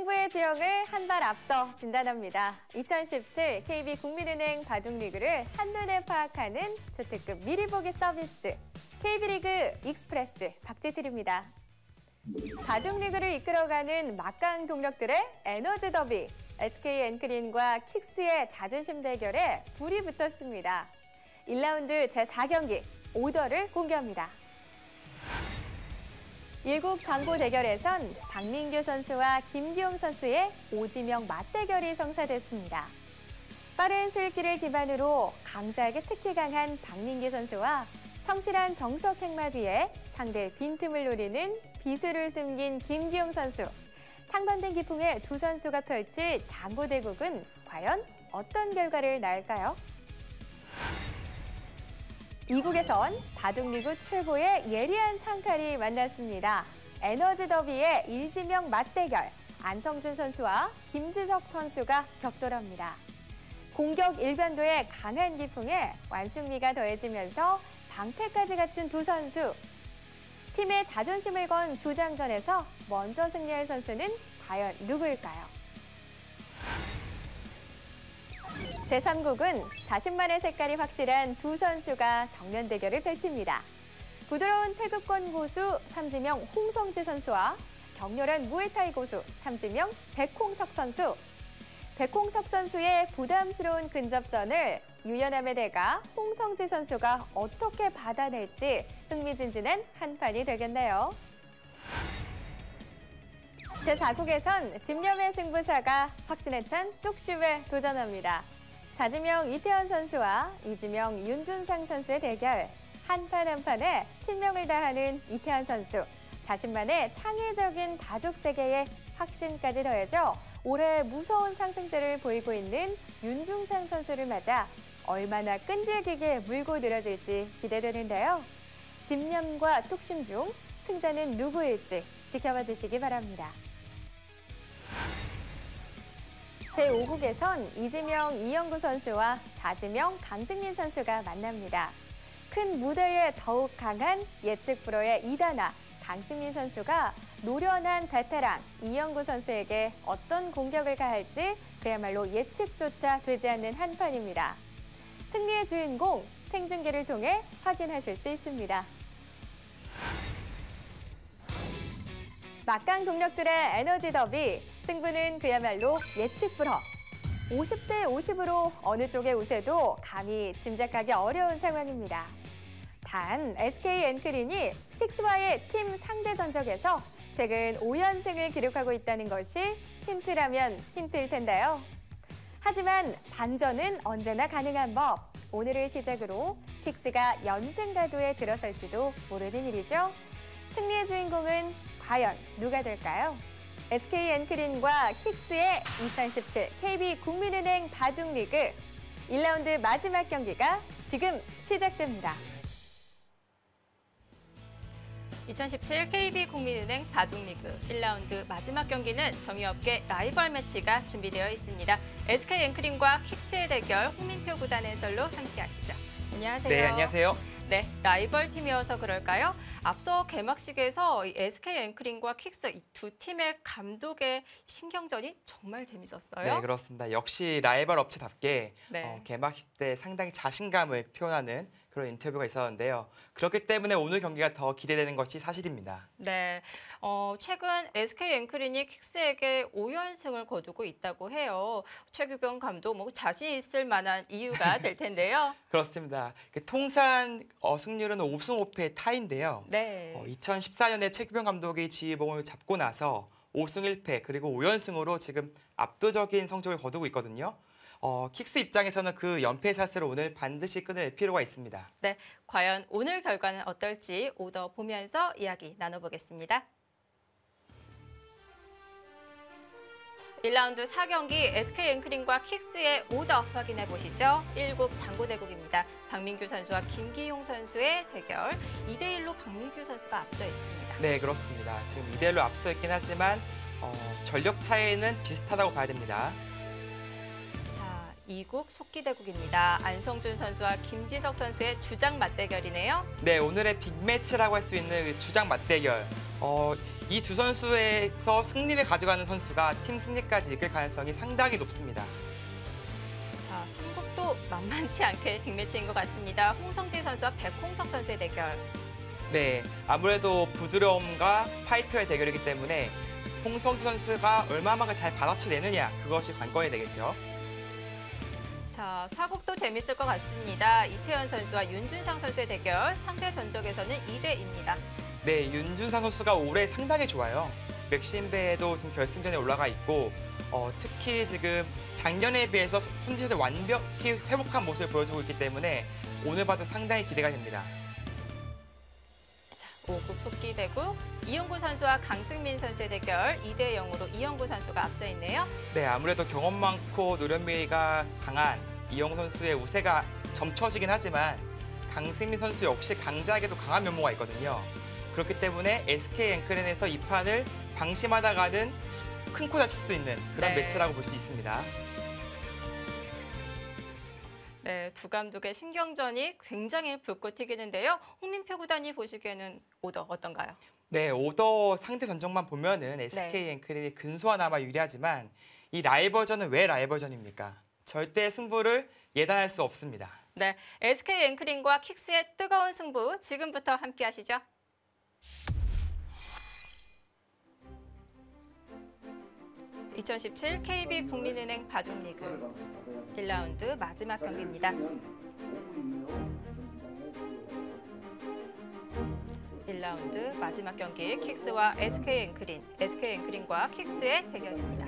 승부의 지형을 한 발 앞서 진단합니다. 2017 KB국민은행 바둑리그를 한눈에 파악하는 초특급 미리 보기 서비스 KB리그 익스프레스 박지실입니다. 바둑리그를 이끌어가는 막강 동력들의 에너지 더비 SK 엔크린과 킥스의 자존심 대결에 불이 붙었습니다. 1라운드 제4경기 오더를 공개합니다. 1국 장고 대결에선 박민규 선수와 김기용 선수의 오지명 맞대결이 성사됐습니다. 빠른 수익기를 기반으로 강자에게 특히 강한 박민규 선수와 성실한 정석 행마 뒤에 상대의 빈틈을 노리는 비수를 숨긴 김기용 선수. 상반된 기풍의 두 선수가 펼칠 장고 대국은 과연 어떤 결과를 낳을까요? 2국에선 바둑리그 최고의 예리한 창칼이 만났습니다. 에너지 더비의 일지명 맞대결, 안성준 선수와 김지석 선수가 격돌합니다. 공격 일변도의 강한 기풍에 완승리가 더해지면서 방패까지 갖춘 두 선수. 팀의 자존심을 건 주장전에서 먼저 승리할 선수는 과연 누구일까요? 제3국은 자신만의 색깔이 확실한 두 선수가 정면 대결을 펼칩니다. 부드러운 태극권 고수 삼지명 홍성지 선수와 격렬한 무에타이 고수 삼지명 백홍석 선수. 백홍석 선수의 부담스러운 근접전을 유연함의 대가 홍성지 선수가 어떻게 받아낼지 흥미진진한 한판이 되겠네요. 제4국에선 집념의 승부사가 확신에 찬 뚝슈에 도전합니다. 자지명 이태원 선수와 이지명 윤준상 선수의 대결. 한판 한판에 신명을 다하는 이태원 선수. 자신만의 창의적인 바둑 세계에 확신까지 더해져 올해 무서운 상승세를 보이고 있는 윤중상 선수를 맞아 얼마나 끈질기게 물고 늘어질지 기대되는데요. 집념과 뚝심 중 승자는 누구일지 지켜봐 주시기 바랍니다. 제5국에선 이지명 이영구 선수와 사지명 강승민 선수가 만납니다. 큰 무대에 더욱 강한 예측 프로의 이다나 강승민 선수가 노련한 베테랑 이영구 선수에게 어떤 공격을 가할지 그야말로 예측조차 되지 않는 한판입니다. 승리의 주인공 생중계를 통해 확인하실 수 있습니다. 막강 동력들의 에너지 더비, 승부는 그야말로 예측 불허. 50대 50으로 어느 쪽의 우세도 감히 짐작하기 어려운 상황입니다. 단 SK 엔크린이 킥스와의 팀 상대 전적에서 최근 5연승을 기록하고 있다는 것이 힌트라면 힌트일 텐데요. 하지만 반전은 언제나 가능한 법. 오늘을 시작으로 킥스가 연승 가도에 들어설지도 모르는 일이죠. 승리의 주인공은 과연 누가 될까요? SK 엔크린과 킥스의 2017 KB국민은행 바둑리그 1라운드 마지막 경기가 지금 시작됩니다. 2017 KB국민은행 바둑리그 1라운드 마지막 경기는 정의업계 라이벌 매치가 준비되어 있습니다. SK 엔크린과 킥스의 대결 홍민표 구단의 해설로 함께 하시죠. 안녕하세요. 네, 안녕하세요. 네, 라이벌 팀이어서 그럴까요? 앞서 개막식에서 SK 엔크린과 킥스 이 두 팀의 감독의 신경전이 정말 재밌었어요. 네, 그렇습니다. 역시 라이벌 업체답게 네. 개막식 때 상당히 자신감을 표현하는 그런 인터뷰가 있었는데요. 그렇기 때문에 오늘 경기가 더 기대되는 것이 사실입니다. 네, 최근 SK 엔크린이 킥스에게 5연승을 거두고 있다고 해요. 최규병 감독 자신 있을 만한 이유가 될 텐데요. 그렇습니다. 통산 승률은 5승 5패 타인데요. 네. 2014년에 최규병 감독이 지휘봉을 잡고 나서 5승 1패 그리고 5연승으로 지금 압도적인 성적을 거두고 있거든요. 킥스 입장에서는 그 연패샷을 오늘 반드시 끊을 필요가 있습니다. 네, 과연 오늘 결과는 어떨지 오더 보면서 이야기 나눠보겠습니다. 1라운드 4경기 SK 엔크린과 킥스의 오더 확인해 보시죠. 1국 장고대국입니다. 박민규 선수와 김기용 선수의 대결. 2대1로 박민규 선수가 앞서 있습니다. 네, 그렇습니다. 지금 2대1로 앞서 있긴 하지만 전력 차이는 비슷하다고 봐야 됩니다. 2국 속기대국입니다. 안성준 선수와 김지석 선수의 주장 맞대결이네요. 네, 오늘의 빅매치라고 할 수 있는 주장 맞대결. 이 두 선수에서 승리를 가져가는 선수가 팀 승리까지 이끌 가능성이 상당히 높습니다. 자, 삼국도 만만치 않게 빅매치인 것 같습니다. 홍성지 선수와 백홍석 선수의 대결. 네, 아무래도 부드러움과 파이터의 대결이기 때문에 홍성지 선수가 얼마만큼 잘 받아쳐내느냐 그것이 관건이 되겠죠. 자, 사국도 재밌을 것 같습니다. 이태현 선수와 윤준상 선수의 대결. 상대 전적에서는 2대2입니다. 네, 윤준상 선수가 올해 상당히 좋아요. 맥심배에도 지금 결승전에 올라가 있고 특히 지금 작년에 비해서 선지를 완벽히 회복한 모습을 보여주고 있기 때문에 오늘 봐도 상당히 기대가 됩니다. 자, 5국 속기 대국. 이영구 선수와 강승민 선수의 대결. 2대0으로 이영구 선수가 앞서 있네요. 네, 아무래도 경험 많고 노련미가 강한 이영구 선수의 우세가 점쳐지긴 하지만 강승민 선수 역시 강자에게도 강한 면모가 있거든요. 그렇기 때문에 SK 앵크렌에서 이 판을 방심하다가는 큰 코 다칠 수도 있는 그런 네. 매치라고 볼 수 있습니다. 네, 두 감독의 신경전이 굉장히 불꽃 튀기는데요. 홍민표 구단이 보시기에는 오더 어떤가요? 네, 오더 상대 전적만 보면은 SK 앵크렌이 근소하나마 유리하지만 이 라이벌전은 왜 라이벌전입니까? 절대 승부를 예단할 수 없습니다. 네, SK 앵크린과 킥스의 뜨거운 승부 지금부터 함께 하시죠. (2017) KB 국민은행 바둑리그 1라운드 마지막 경기입니다. 1라운드 마지막 경기 킥스와 SK 앵크린과 킥스의 대결입니다.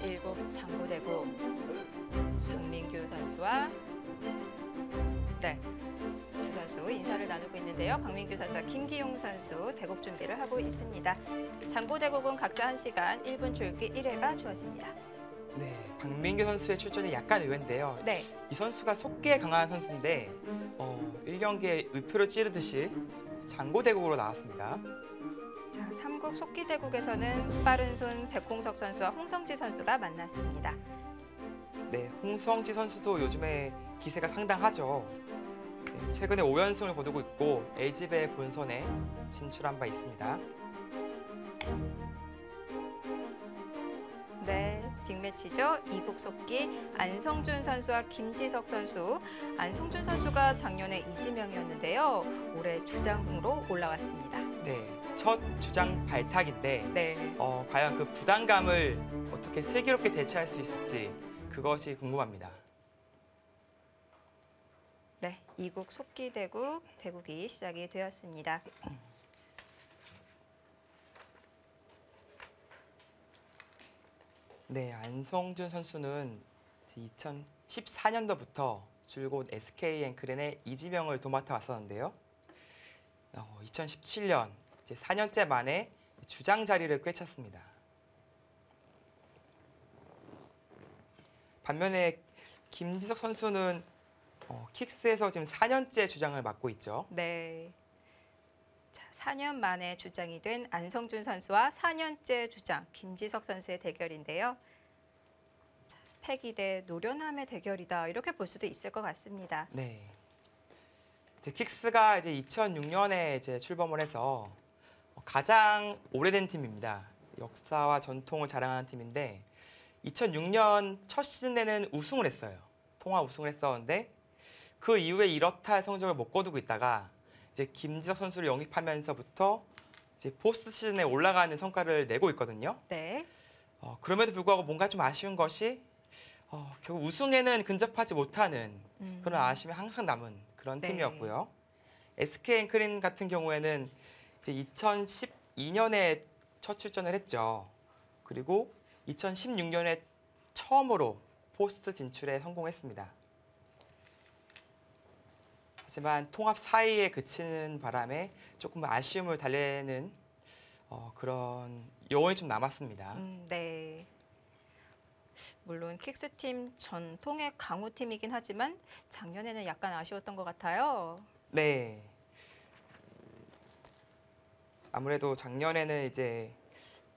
일곱 장고대구 박민규 선수와 두 선수 인사를 나누고 있는데요. 박민규 선수와 김기용 선수 대국 준비를 하고 있습니다. 장고대국은 각자 1시간 1분 줄기 1회가 주어집니다. 네, 박민규 선수의 출전이 약간 의외인데요. 네, 이 선수가 속기에 강한 선수인데 1경기에 의표를 찌르듯이 장고대국으로 나왔습니다. 자, 3국 속기대국에서는 빠른손 백홍석 선수와 홍성지 선수가 만났습니다. 네, 홍성지 선수도 요즘에 기세가 상당하죠. 네, 최근에 5연승을 거두고 있고 LG배 본선에 진출한 바 있습니다. 네, 빅매치죠. 2국 속기 안성준 선수와 김지석 선수. 안성준 선수가 작년에 이지명이었는데요. 올해 주장으로 올라왔습니다. 네, 첫 주장 발탁인데 네. 과연 그 부담감을 어떻게 슬기롭게 대처할 수 있을지 그것이 궁금합니다. 네, 2국 속기 대국이 시작이 되었습니다. 네, 안성준 선수는 2014년도부터 줄곧 SK 앵크렌의 이지명을 도맡아 왔었는데요. 2017년 이제 4년째 만에 주장 자리를 꿰찼습니다. 반면에 김지석 선수는 킥스에서 지금 4년째 주장을 맡고 있죠. 네. 자, 4년 만에 주장이 된 안성준 선수와 4년째 주장 김지석 선수의 대결인데요. 자, 패기 대 노련함의 대결이다. 이렇게 볼 수도 있을 것 같습니다. 네. 이제 킥스가 이제 2006년에 이제 출범을 해서 가장 오래된 팀입니다. 역사와 전통을 자랑하는 팀인데 2006년 첫 시즌에는 우승을 했어요. 통화 우승을 했었는데 그 이후에 이렇다 할 성적을 못 거두고 있다가 이제 김지석 선수를 영입하면서부터 이제 포스트 시즌에 올라가는 성과를 내고 있거든요. 네. 그럼에도 불구하고 뭔가 좀 아쉬운 것이 결국 우승에는 근접하지 못하는 그런 아쉬움이 항상 남은 그런 네. 팀이었고요. SK 앵크린 같은 경우에는 이제 2012년에 첫 출전을 했죠. 그리고 2016년에 처음으로 포스트 진출에 성공했습니다. 하지만 통합 4위에 그치는 바람에 조금 아쉬움을 달래는 그런 여운이 좀 남았습니다. 네. 물론 킥스팀 전통의 강호팀이긴 하지만 작년에는 약간 아쉬웠던 것 같아요. 네. 아무래도 작년에는 이제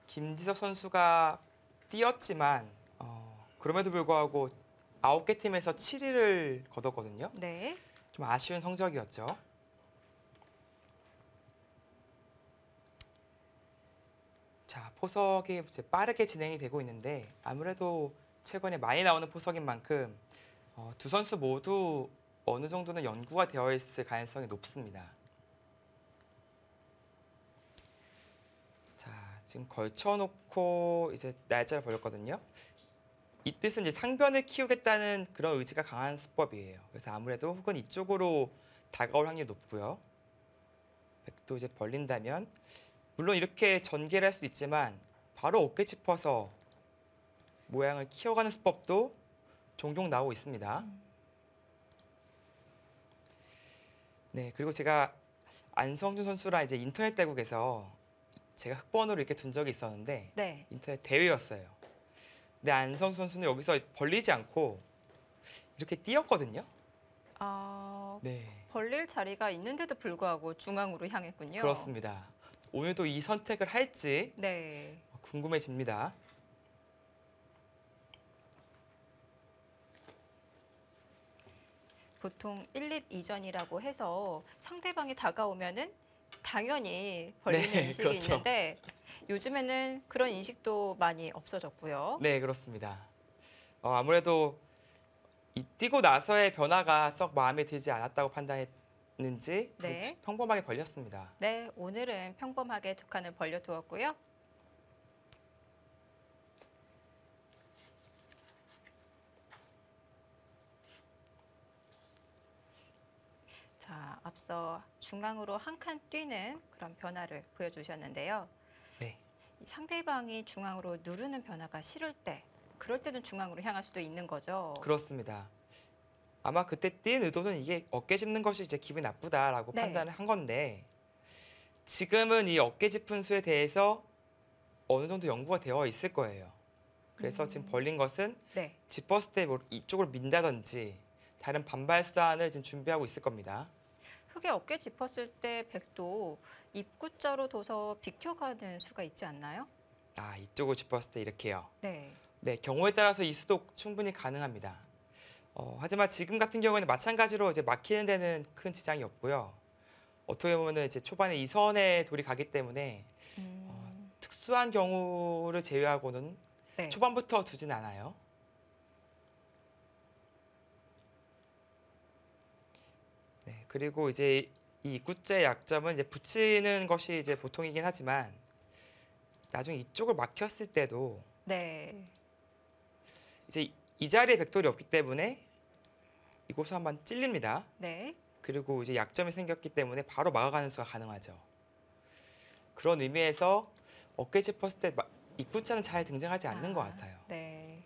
김지석 선수가 뛰었지만 그럼에도 불구하고 9개 팀에서 7위를 거뒀거든요. 네. 좀 아쉬운 성적이었죠. 자, 포석이 이제 빠르게 진행이 되고 있는데 아무래도 최근에 많이 나오는 포석인 만큼 두 선수 모두 어느 정도는 연구가 되어 있을 가능성이 높습니다. 자, 지금 걸쳐놓고 이제 날짜를 벌였거든요. 이 뜻은 이제 상변을 키우겠다는 그런 의지가 강한 수법이에요. 그래서 아무래도 훅은 이쪽으로 다가올 확률이 높고요. 백도 이제 벌린다면 물론 이렇게 전개를 할 수 있지만 바로 어깨 짚어서 모양을 키워가는 수법도 종종 나오고 있습니다. 네, 그리고 제가 안성준 선수랑 이제 인터넷 대국에서 제가 흑번호를 이렇게 둔 적이 있었는데 네. 인터넷 대회였어요. 근데 안성준 선수는 여기서 벌리지 않고 이렇게 뛰었거든요. 네, 벌릴 자리가 있는데도 불구하고 중앙으로 향했군요. 그렇습니다. 오늘도 이 선택을 할지 네. 궁금해집니다. 보통 1립 이전이라고 해서 상대방이 다가오면은 당연히 벌리는 네, 인식이 그렇죠. 있는데 요즘에는 그런 인식도 많이 없어졌고요. 네, 그렇습니다. 아무래도 이 뛰고 나서의 변화가 썩 마음에 들지 않았다고 판단했는지 네. 평범하게 벌렸습니다. 네, 오늘은 평범하게 두 칸을 벌려두었고요. 자, 앞서 중앙으로 한 칸 뛰는 그런 변화를 보여주셨는데요. 네, 이 상대방이 중앙으로 누르는 변화가 싫을 때, 그럴 때는 중앙으로 향할 수도 있는 거죠. 그렇습니다. 아마 그때 뛴 의도는 이게 어깨 짚는 것이 이제 기분이 나쁘다라고 네. 판단을 한 건데 지금은 이 어깨 짚은 수에 대해서 어느 정도 연구가 되어 있을 거예요. 그래서 지금 벌린 것은 네. 짚었을 때 뭐 이쪽으로 민다든지 다른 반발 수단을 지금 준비하고 있을 겁니다. 흙에 어깨 짚었을 때 백도 입구자로 둬서 비켜가는 수가 있지 않나요? 아, 이쪽을 짚었을 때 이렇게요. 네. 네, 경우에 따라서 이 수도 충분히 가능합니다. 하지만 지금 같은 경우에는 마찬가지로 이제 막히는 데는 큰 지장이 없고요. 어떻게 보면은 이제 초반에 이 선에 돌이 가기 때문에 특수한 경우를 제외하고는 네. 초반부터 두진 않아요. 네, 그리고 이제 이 입구자의 약점은 이제 붙이는 것이 이제 보통이긴 하지만 나중에 이쪽을 막혔을 때도 네. 이제 이 자리에 백돌이 없기 때문에 이곳을 한번 찔립니다. 네. 그리고 이제 약점이 생겼기 때문에 바로 막아가는 수가 가능하죠. 그런 의미에서 어깨 짚었을 때 입구자는 잘 등장하지 않는 것 같아요. 네.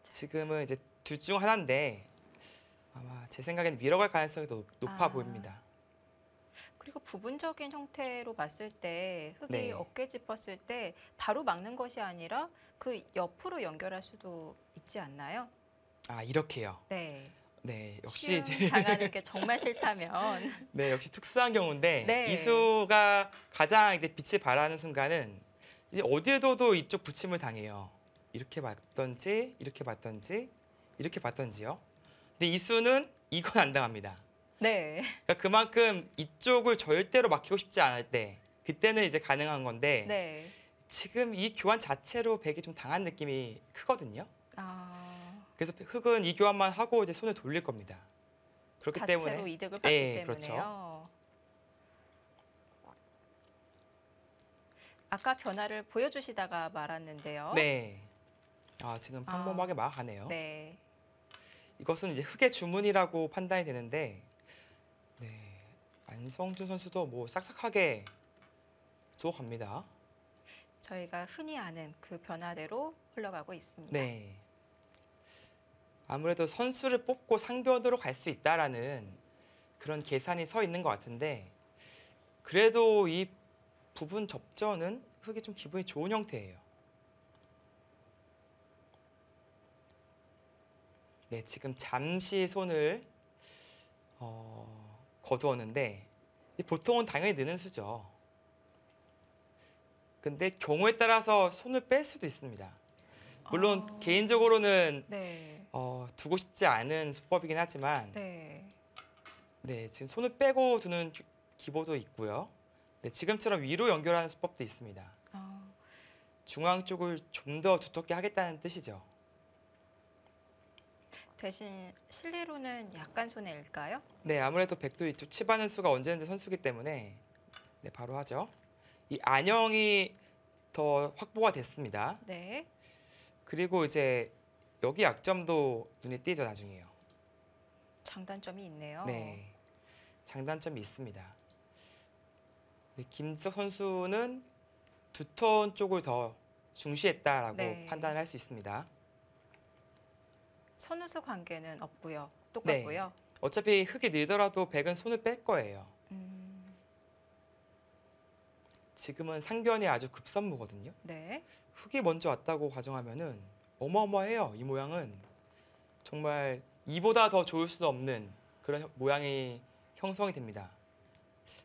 지금은 이제 둘 중 하나인데 아마 제 생각에는 밀어갈 가능성이 더 높아 보입니다. 그리고 부분적인 형태로 봤을 때 흙이 네. 어깨 짚었을 때 바로 막는 것이 아니라 그 옆으로 연결할 수도 있지 않나요? 아, 이렇게요. 네. 네, 역시 시험 이제 당하는 게 정말 싫다면 네, 역시 특수한 경우인데 네. 이수가 가장 이제 빛을 발하는 순간은 이제 어디에 둬도 이쪽 붙임을 당해요. 이렇게 봤던지 이렇게 봤던지 이렇게 봤던지요. 근데 이수는 이건 안 당합니다. 네. 그러니까 그만큼 이쪽을 절대로 막히고 싶지 않을 때 그때는 이제 가능한 건데 네. 지금 이 교환 자체로 백이 좀 당한 느낌이 크거든요. 그래서 흑은 이 교환만 하고 이제 손을 돌릴 겁니다. 그렇기 자체로 때문에 이득을 받기 네, 때문에요. 그렇죠. 아까 변화를 보여주시다가 말았는데요. 네. 아, 지금 평범하게 막아가네요. 네. 이것은 이제 흑의 주문이라고 판단이 되는데 네, 안성준 선수도 뭐 싹싹하게 주워갑니다. 저희가 흔히 아는 그 변화대로 흘러가고 있습니다. 네. 아무래도 선수를 뽑고 상변으로 갈 수 있다라는 그런 계산이 서 있는 것 같은데 그래도 이 부분 접전은 흑이 좀 기분이 좋은 형태예요. 네, 지금 잠시 손을 거두었는데 보통은 당연히 느는 수죠. 근데 경우에 따라서 손을 뺄 수도 있습니다. 물론 개인적으로는 네. 두고 싶지 않은 수법이긴 하지만 네. 네, 지금 손을 빼고 두는 기보도 있고요. 네, 지금처럼 위로 연결하는 수법도 있습니다. 중앙 쪽을 좀 더 두텁게 하겠다는 뜻이죠. 대신 실리로는 약간 손해일까요? 네, 아무래도 백도 이쪽 치바는 수가 언제든지 선수기 때문에 네, 바로 하죠. 이 안형이 더 확보가 됐습니다. 네. 그리고 이제 여기 약점도 눈에 띄죠, 나중에요. 장단점이 있네요. 네, 장단점이 있습니다. 네, 김지석 선수는 두터운 쪽을 더 중시했다라고 네. 판단을 할 수 있습니다. 선우수 관계는 없고요. 똑같고요. 어차피 흙이 늘더라도 백은 손을 뺄 거예요. 지금은 상변이 아주 급선무거든요. 네. 흙이 먼저 왔다고 가정하면은 어마어마해요. 이 모양은 정말 이보다 더 좋을 수도 없는 그런 모양이 형성이 됩니다.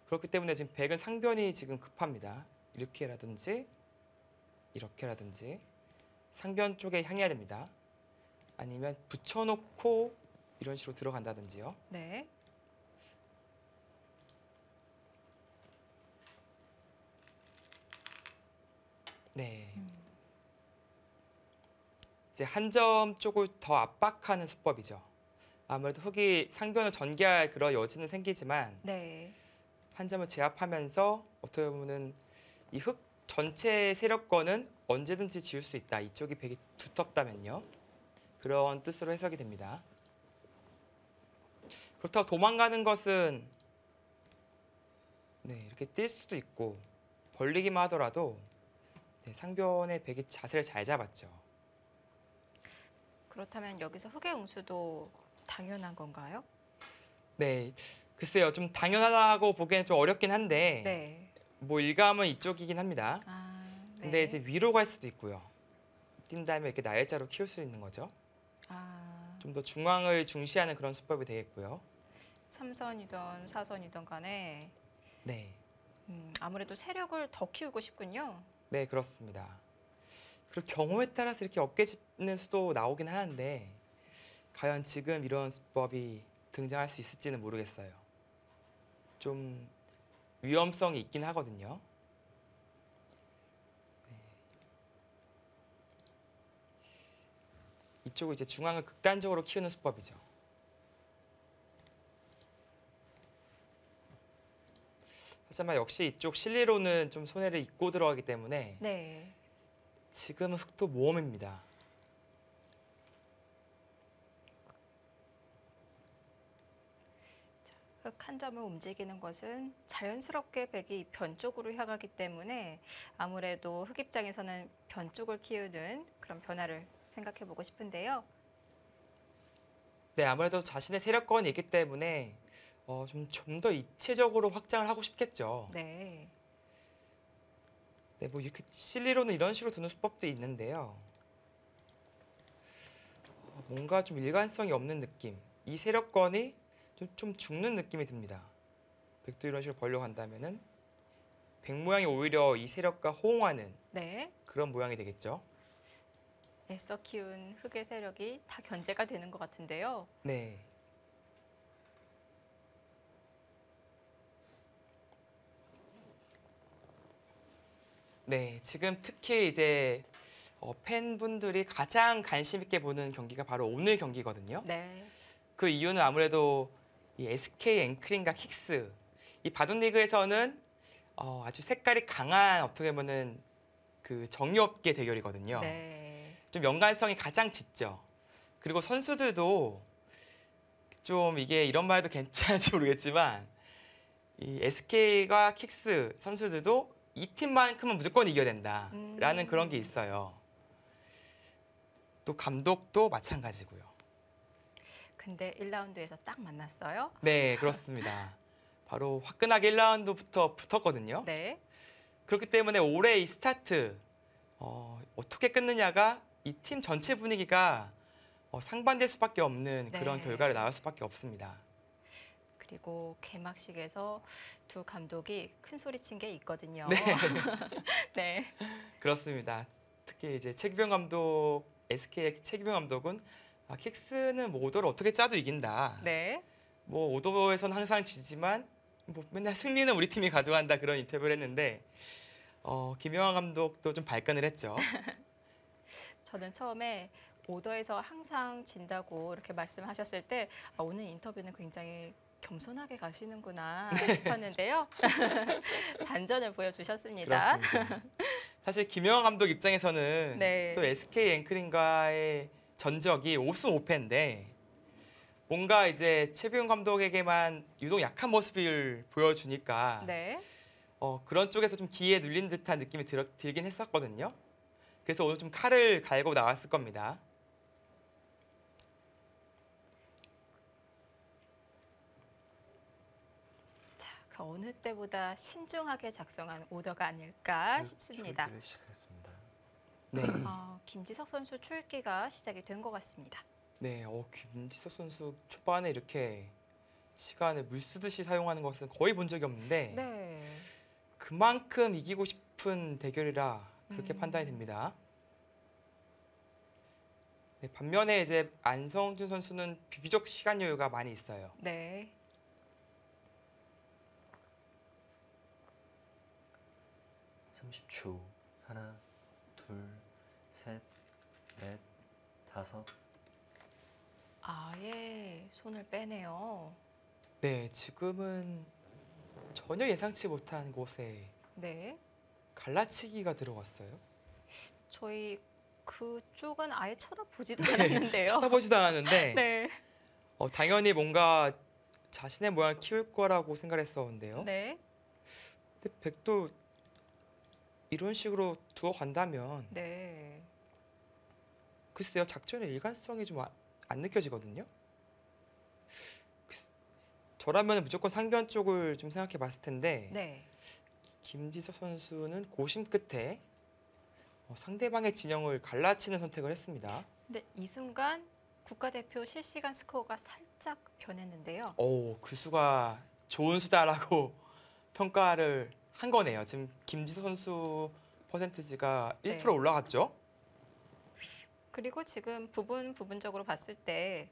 그렇기 때문에 지금 백은 상변이 지금 급합니다. 이렇게라든지 이렇게라든지 상변 쪽에 향해야 됩니다. 아니면 붙여놓고 이런 식으로 들어간다든지요. 네. 네. 이제 한 점 쪽을 더 압박하는 수법이죠. 아무래도 흙이 상변을 전개할 그런 여지는 생기지만 네. 한 점을 제압하면서 어떻게 보면은 이 흙 전체 세력권은 언제든지 지울 수 있다. 이쪽이 백이 두텁다면요. 그런 뜻으로 해석이 됩니다. 그렇다고 도망가는 것은 네, 이렇게 뛸 수도 있고 벌리기만 하더라도 네, 상변의 백이 자세를 잘 잡았죠. 그렇다면 여기서 흑의 응수도 당연한 건가요? 네, 글쎄요. 좀 당연하다고 보기에는 좀 어렵긴 한데 네. 뭐 일감은 이쪽이긴 합니다. 네. 근데 이제 위로 갈 수도 있고요. 뛴 다음에 이렇게 날짜로 키울 수 있는 거죠. 좀 더 중앙을 중시하는 그런 수법이 되겠고요. 3선이든 4선이든 간에 네, 아무래도 세력을 더 키우고 싶군요. 네 그렇습니다. 그리고 경우에 따라서 이렇게 어깨 짚는 수도 나오긴 하는데 과연 지금 이런 수법이 등장할 수 있을지는 모르겠어요. 좀 위험성이 있긴 하거든요. 이쪽은 이제 중앙을 극단적으로 키우는 수법이죠. 하지만 역시 이쪽 실리로는 좀 손해를 입고 들어가기 때문에 네. 지금은 흙도 모험입니다. 흙 한 점을 움직이는 것은 자연스럽게 백이 변 쪽으로 향하기 때문에 아무래도 흙 입장에서는 변 쪽을 키우는 그런 변화를 생각해 보고 싶은데요. 네, 아무래도 자신의 세력권이 있기 때문에 좀 더 입체적으로 확장을 하고 싶겠죠. 네. 네, 뭐 이렇게 실리로는 이런 식으로 두는 수법도 있는데요. 뭔가 좀 일관성이 없는 느낌. 이 세력권이 좀 죽는 느낌이 듭니다. 백도 이런 식으로 벌려 간다면은 백 모양이 오히려 이 세력과 호응하는 네. 그런 모양이 되겠죠. 애써 키운 흙의 세력이 다 견제가 되는 것 같은데요. 네. 네, 지금 특히 이제 팬분들이 가장 관심 있게 보는 경기가 바로 오늘 경기거든요. 네. 그 이유는 아무래도 이 SK 앵크린과 킥스 이 바둑 리그에서는 아주 색깔이 강한 어떻게 보면은 그 정의업계 대결이거든요. 네. 좀 연관성이 가장 짙죠. 그리고 선수들도 좀 이게 이런 말도 괜찮을지 모르겠지만 이 SK가 킥스 선수들도 이 팀만큼은 무조건 이겨야 된다라는 그런 게 있어요. 또 감독도 마찬가지고요. 근데 1라운드에서 딱 만났어요. 네, 그렇습니다. 바로 화끈하게 1라운드부터 붙었거든요. 네. 그렇기 때문에 올해 이 스타트 어떻게 끊느냐가 이 팀 전체 분위기가 상반될 수밖에 없는 그런 네. 결과를 낳을 수밖에 없습니다. 그리고 개막식에서 두 감독이 큰 소리 친 게 있거든요. 네. 네. 그렇습니다. 특히 이제 최기병 감독, SK의 최기병 감독은 킥스는 뭐 오더를 어떻게 짜도 이긴다. 네. 뭐 오더에서는 항상 지지만 뭐 맨날 승리는 우리 팀이 가져간다 그런 인터뷰를 했는데 김영환 감독도 좀 발끈을 했죠. 저는 처음에 오더에서 항상 진다고 이렇게 말씀하셨을 때 오늘 인터뷰는 굉장히 겸손하게 가시는구나 싶었는데요. 반전을 보여주셨습니다. 그렇습니다. 사실 김영환 감독 입장에서는 네. 또 SK 앵크린과의 전적이 5승 5패인데 뭔가 이제 최비훈 감독에게만 유독 약한 모습을 보여주니까 네. 그런 쪽에서 좀 기에 눌린 듯한 느낌이 들긴 했었거든요. 그래서 오늘 좀 칼을 갈고 나왔을 겁니다. 자, 그 어느 때보다 신중하게 작성한 오더가 아닐까 싶습니다. 출기를 시작했습니다. 네. 김지석 선수 출기가 시작이 된 것 같습니다. 네, 김지석 선수 초반에 이렇게 시간을 물 쓰듯이 사용하는 것은 거의 본 적이 없는데 네. 그만큼 이기고 싶은 대결이라 그렇게 음. 판단이 됩니다. 네, 반면에 이제 안성준 선수는 비교적 시간 여유가 많이 있어요. 네. 30초. 하나, 둘, 셋, 넷, 다섯. 아예 손을 빼네요. 네, 지금은 전혀 예상치 못한 곳에 네. 갈라치기가 들어갔어요. 저희 그쪽은 아예 쳐다보지도 않았는데요. 쳐다보지도 않았는데 네. 당연히 뭔가 자신의 모양을 키울 거라고 생각했었는데요. 네. 근데 백도 이런 식으로 두어 간다면 네. 글쎄요, 작전의 일관성이 좀 안 느껴지거든요. 저라면 무조건 상변 쪽을 좀 생각해 봤을 텐데 네. 김지석 선수는 고심 끝에 상대방의 진영을 갈라치는 선택을 했습니다. 근데 이 순간 국가대표 실시간 스코어가 살짝 변했는데요. 그 수가 좋은 수다라고 평가를 한 거네요. 지금 김지석 선수 퍼센티지가 1% 네. 올라갔죠? 그리고 지금 부분적으로 봤을 때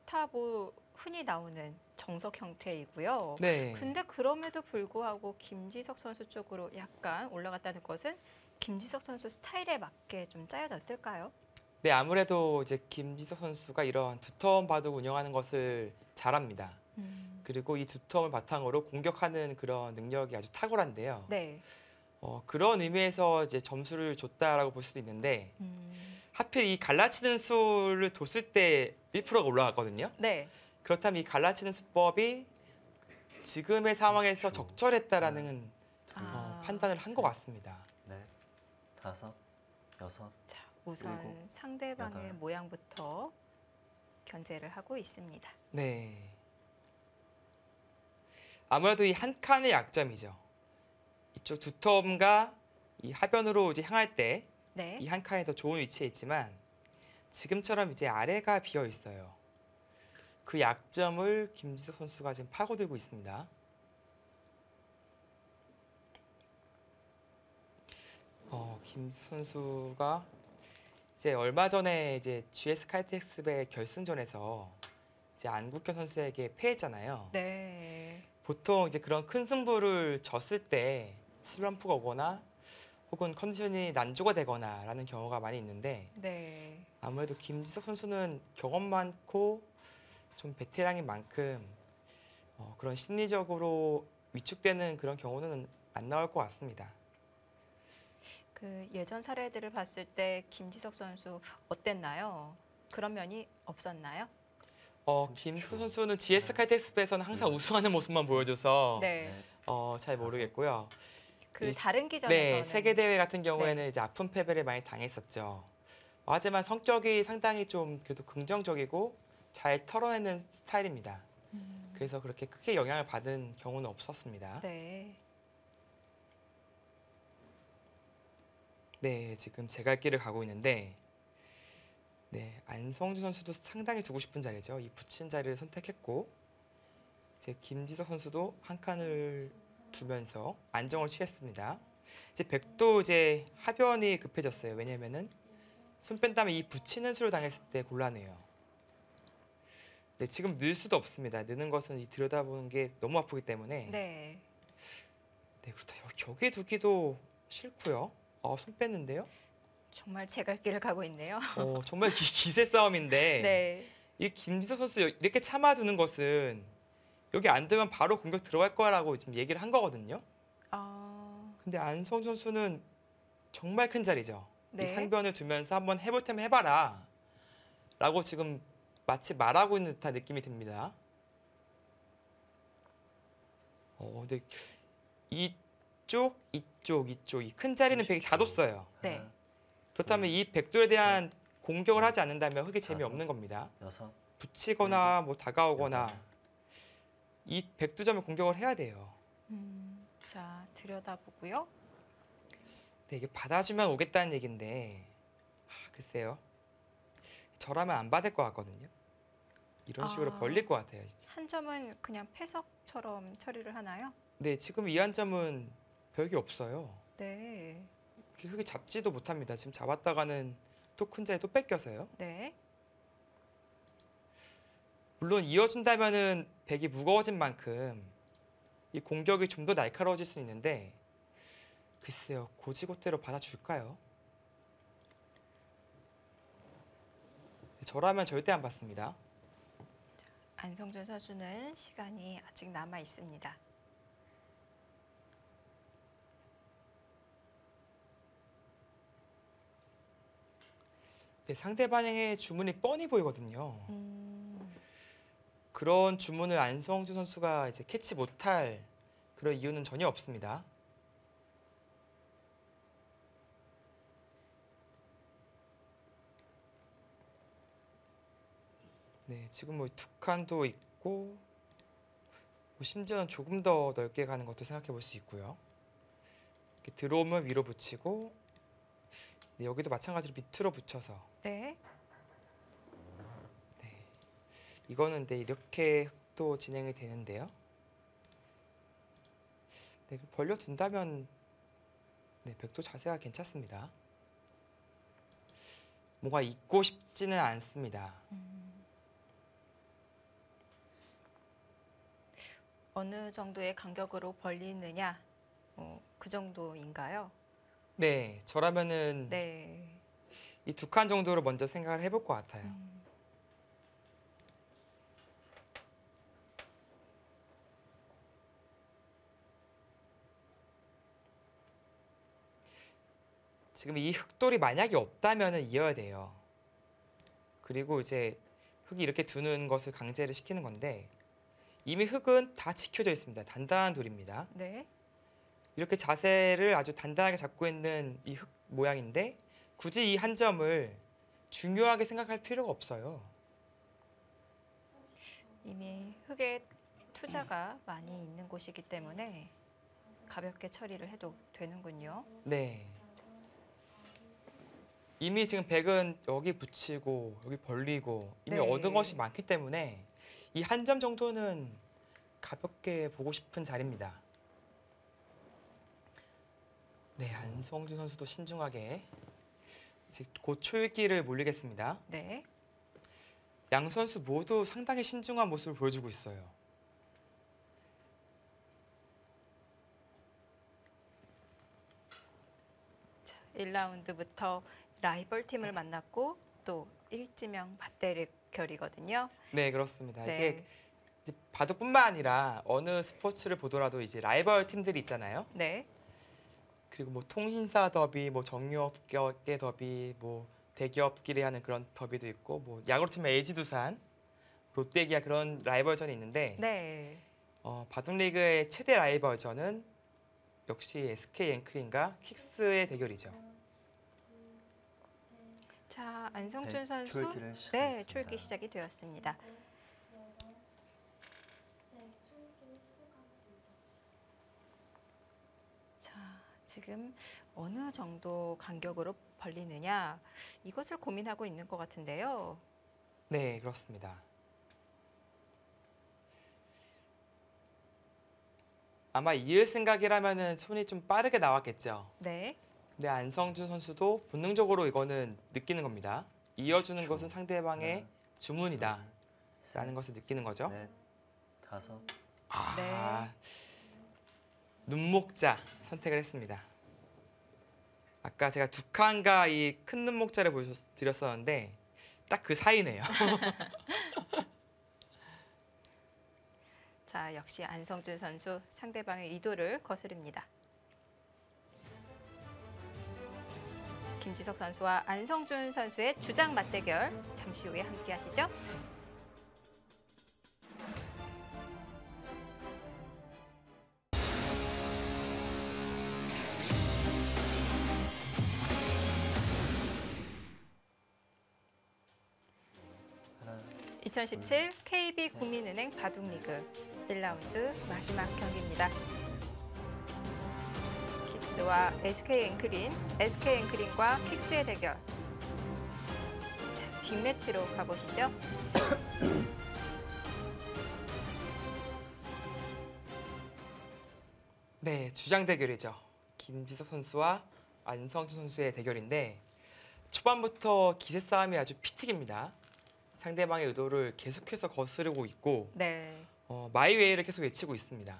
타보 흔히 나오는 정석 형태이고요. 네. 근데 그럼에도 불구하고 김지석 선수 쪽으로 약간 올라갔다는 것은 김지석 선수 스타일에 맞게 좀 짜여졌을까요? 네, 아무래도 이제 김지석 선수가 이런 두터운 바둑 운영하는 것을 잘합니다. 그리고 이 두터움을 바탕으로 공격하는 그런 능력이 아주 탁월한데요. 네. 그런 의미에서 이제 점수를 줬다라고 볼 수도 있는데 하필 이 갈라치는 수를 뒀을 때 1%가 올라갔거든요. 네. 그렇다면 이 갈라치는 수법이 지금의 상황에서 30초. 적절했다라는 아. 판단을 한 것 같습니다. 넷, 다섯, 여섯. 자, 우선 일곱, 상대방의 여덟. 모양부터 견제를 하고 있습니다. 네. 아무래도 이 한 칸의 약점이죠. 이쪽 두터움과 이 하변으로 이제 향할 때 네. 이 한 칸이 더 좋은 위치에 있지만 지금처럼 이제 아래가 비어 있어요. 그 약점을 김지석 선수가 지금 파고들고 있습니다. 김지석 선수가 이제 얼마 전에 이제 GS 칼텍스배 결승전에서 이제 안국현 선수에게 패했잖아요. 네. 보통 이제 그런 큰 승부를 졌을 때 슬럼프가 오거나 혹은 컨디션이 난조가 되거나라는 경우가 많이 있는데 네. 아무래도 김지석 선수는 경험 많고 좀 베테랑인 만큼 그런 심리적으로 위축되는 그런 경우는 안 나올 것 같습니다. 그 예전 사례들을 봤을 때 김지석 선수 어땠나요? 그런 면이 없었나요? 김지석 선수는 GS 칼텍스배에서는 항상 우승하는 모습만 보여줘서 네. 잘 모르겠고요. 그 이- 다른 기전에서는 네, 세계 대회 같은 경우에는 이제 아픈 패배를 많이 당했었죠. 하지만 성격이 상당히 좀 그래도 긍정적이고 잘 털어내는 스타일입니다. 그래서 그렇게 크게 영향을 받은 경우는 없었습니다. 네. 네, 지금 제 갈 길을 가고 있는데 네, 안성준 선수도 상당히 두고 싶은 자리죠. 이 붙인 자리를 선택했고 이제 김지석 선수도 한 칸을 두면서 안정을 취했습니다. 이제 백도 이제 하변이 급해졌어요. 왜냐면은 손 뺀 다음에 이 붙이는 수를 당했을 때 곤란해요. 네, 지금 늘 수도 없습니다. 느는 것은 이 들여다보는 게 너무 아프기 때문에. 네. 네, 그렇다. 여기에 두기도 싫고요. 손 뺐는데요. 정말 제 갈 길을 가고 있네요. 정말 기세 싸움인데 네. 이 김지서 선수 이렇게 참아두는 것은 여기 안 되면 바로 공격 들어갈 거라고 지금 얘기를 한 거거든요. 근데 안성준 선수는 정말 큰 자리죠. 네. 이 상변을 두면서 한번 해볼 테면 해봐라 라고 지금 마치 말하고 있는 듯한 느낌이 듭니다. 근데 이쪽 이 큰 자리는 백이 다 뒀어요. 네. 하나, 그렇다면 이 백돌에 대한 공격을 하지 않는다면 흙이 재미없는 겁니다. 여섯, 붙이거나 뭐 다가오거나 여덟. 이 백두점을 공격을 해야 돼요. 자, 들여다보고요. 네, 이게 받아주면 오겠다는 얘긴데 글쎄요. 저라면 안 받을 것 같거든요. 이런 식으로 벌릴 것 같아요. 한 점은 그냥 패석처럼 처리를 하나요? 네, 지금 이 한 점은 별게 없어요. 네. 이렇게 흙이 잡지도 못합니다. 지금 잡았다가는 또 큰 자리 또 뺏겨서요. 네. 물론 이어준다면은 백이 무거워진 만큼 이 공격이 좀 더 날카로워질 수 있는데 글쎄요, 고지고대로 받아줄까요? 저라면 절대 안 받습니다. 안성준 선수는 시간이 아직 남아 있습니다. 네, 상대방의 주문이 뻔히 보이거든요. 음, 그런 주문을 안성준 선수가 이제 캐치 못할 그런 이유는 전혀 없습니다. 네, 지금 뭐 두 칸도 있고 뭐 심지어는 조금 더 넓게 가는 것도 생각해 볼 수 있고요. 이렇게 들어오면 위로 붙이고 네, 여기도 마찬가지로 밑으로 붙여서 네. 네, 이거는 네, 이렇게 또 진행이 되는데요. 네, 벌려둔다면 네, 백도 자세가 괜찮습니다. 뭔가 잊고 싶지는 않습니다. 어느 정도의 간격으로 벌리느냐, 그 정도인가요? 네, 저라면은 네. 이 두 칸 정도로 먼저 생각을 해볼 것 같아요. 지금 이 흙돌이 만약에 없다면은 이어야 돼요. 그리고 이제 흙이 이렇게 두는 것을 강제를 시키는 건데 이미 흙은 다 지켜져 있습니다. 단단한 돌입니다. 네. 이렇게 자세를 아주 단단하게 잡고 있는 이 흙 모양인데 굳이 이 한 점을 중요하게 생각할 필요가 없어요. 이미 흙에 투자가 많이 있는 곳이기 때문에 가볍게 처리를 해도 되는군요. 네. 이미 지금 백은 여기 붙이고 여기 벌리고 이미 네. 얻은 것이 많기 때문에 이 한 점 정도는 가볍게 보고 싶은 자리입니다. 네, 안성준 선수도 신중하게 이제 곧 초읽기를 몰리겠습니다. 네. 양 선수 모두 상당히 신중한 모습을 보여주고 있어요. 자, 1라운드부터 라이벌 팀을 만났고 또 일지명 맞대결이거든요. 네, 그렇습니다. 네. 이게 이제 바둑뿐만 아니라 어느 스포츠를 보더라도 이제 라이벌 팀들이 있잖아요. 네. 그리고 뭐 통신사 더비, 뭐 정유업계 더비, 뭐 대기업끼리 하는 그런 더비도 있고, 뭐 야구로 치면 LG 두산, 롯데기아 그런 라이벌전이 있는데 네. 바둑리그의 최대 라이벌전은 역시 SK 앵크린과 킥스의 대결이죠. 자, 안성준 네, 선수. 초읽기를 네, 시작하겠습니다. 초읽기 시작이 되었습니다. 자, 지금 어느 정도 간격으로 벌리느냐 이것을 고민하고 있는 것 같은데요. 네, 그렇습니다. 아마 이을 생각이라면은 손이 좀 빠르게 나왔겠죠. 네. 근데 안성준 선수도 본능적으로 이거는 느끼는 겁니다. 이어주는 것은 상대방의 하나, 주문이다. 라는 것을 느끼는 거죠. 넷, 다섯, 아, 눈목자 선택을 했습니다. 아까 제가 두 칸과 이 큰 눈목자를 보여드렸었는데 딱 그 사이네요. 자, 역시 안성준 선수 상대방의 의도를 거스릅니다. 김지석 선수와 안성준 선수의 주장 맞대결 잠시 후에 함께 하시죠. 하나, 2017 KB국민은행 바둑리그 1라운드 마지막 경기입니다. 킥스와 SK앵크린과 킥스의 대결. 자, 빅매치로 가보시죠. 네, 주장 대결이죠. 김지석 선수와 안성준 선수의 대결인데 초반부터 기세 싸움이 아주 피튀깁니다. 상대방의 의도를 계속해서 거스르고 있고 네. 마이웨이를 계속 외치고 있습니다.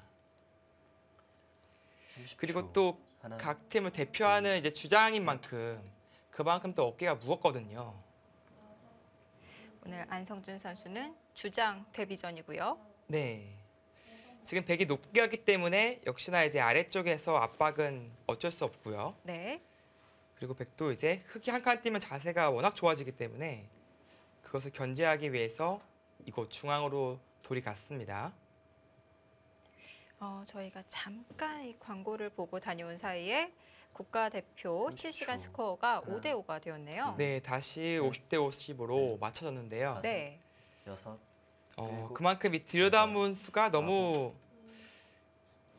30초. 그리고 또 하나, 각 팀을 대표하는 이제 주장인 만큼 그만큼 또 어깨가 무겁거든요. 오늘 안성준 선수는 주장 데뷔전이고요. 네. 지금 백이 높게 갔기 때문에 역시나 이제 아래쪽에서 압박은 어쩔 수 없고요. 네. 그리고 백도 이제 흙이 한 칸 뛰면 자세가 워낙 좋아지기 때문에 그것을 견제하기 위해서 이곳 중앙으로 돌이 갔습니다. 저희가 잠깐 이 광고를 보고 다녀온 사이에 국가대표 30초. 실시간 스코어가 하나, 5대5가 되었네요. 네, 다시 셋, 50대 50으로 맞춰졌는데요. 다섯, 네. 여섯, 일곱, 그만큼 이 들여다본 수가 너무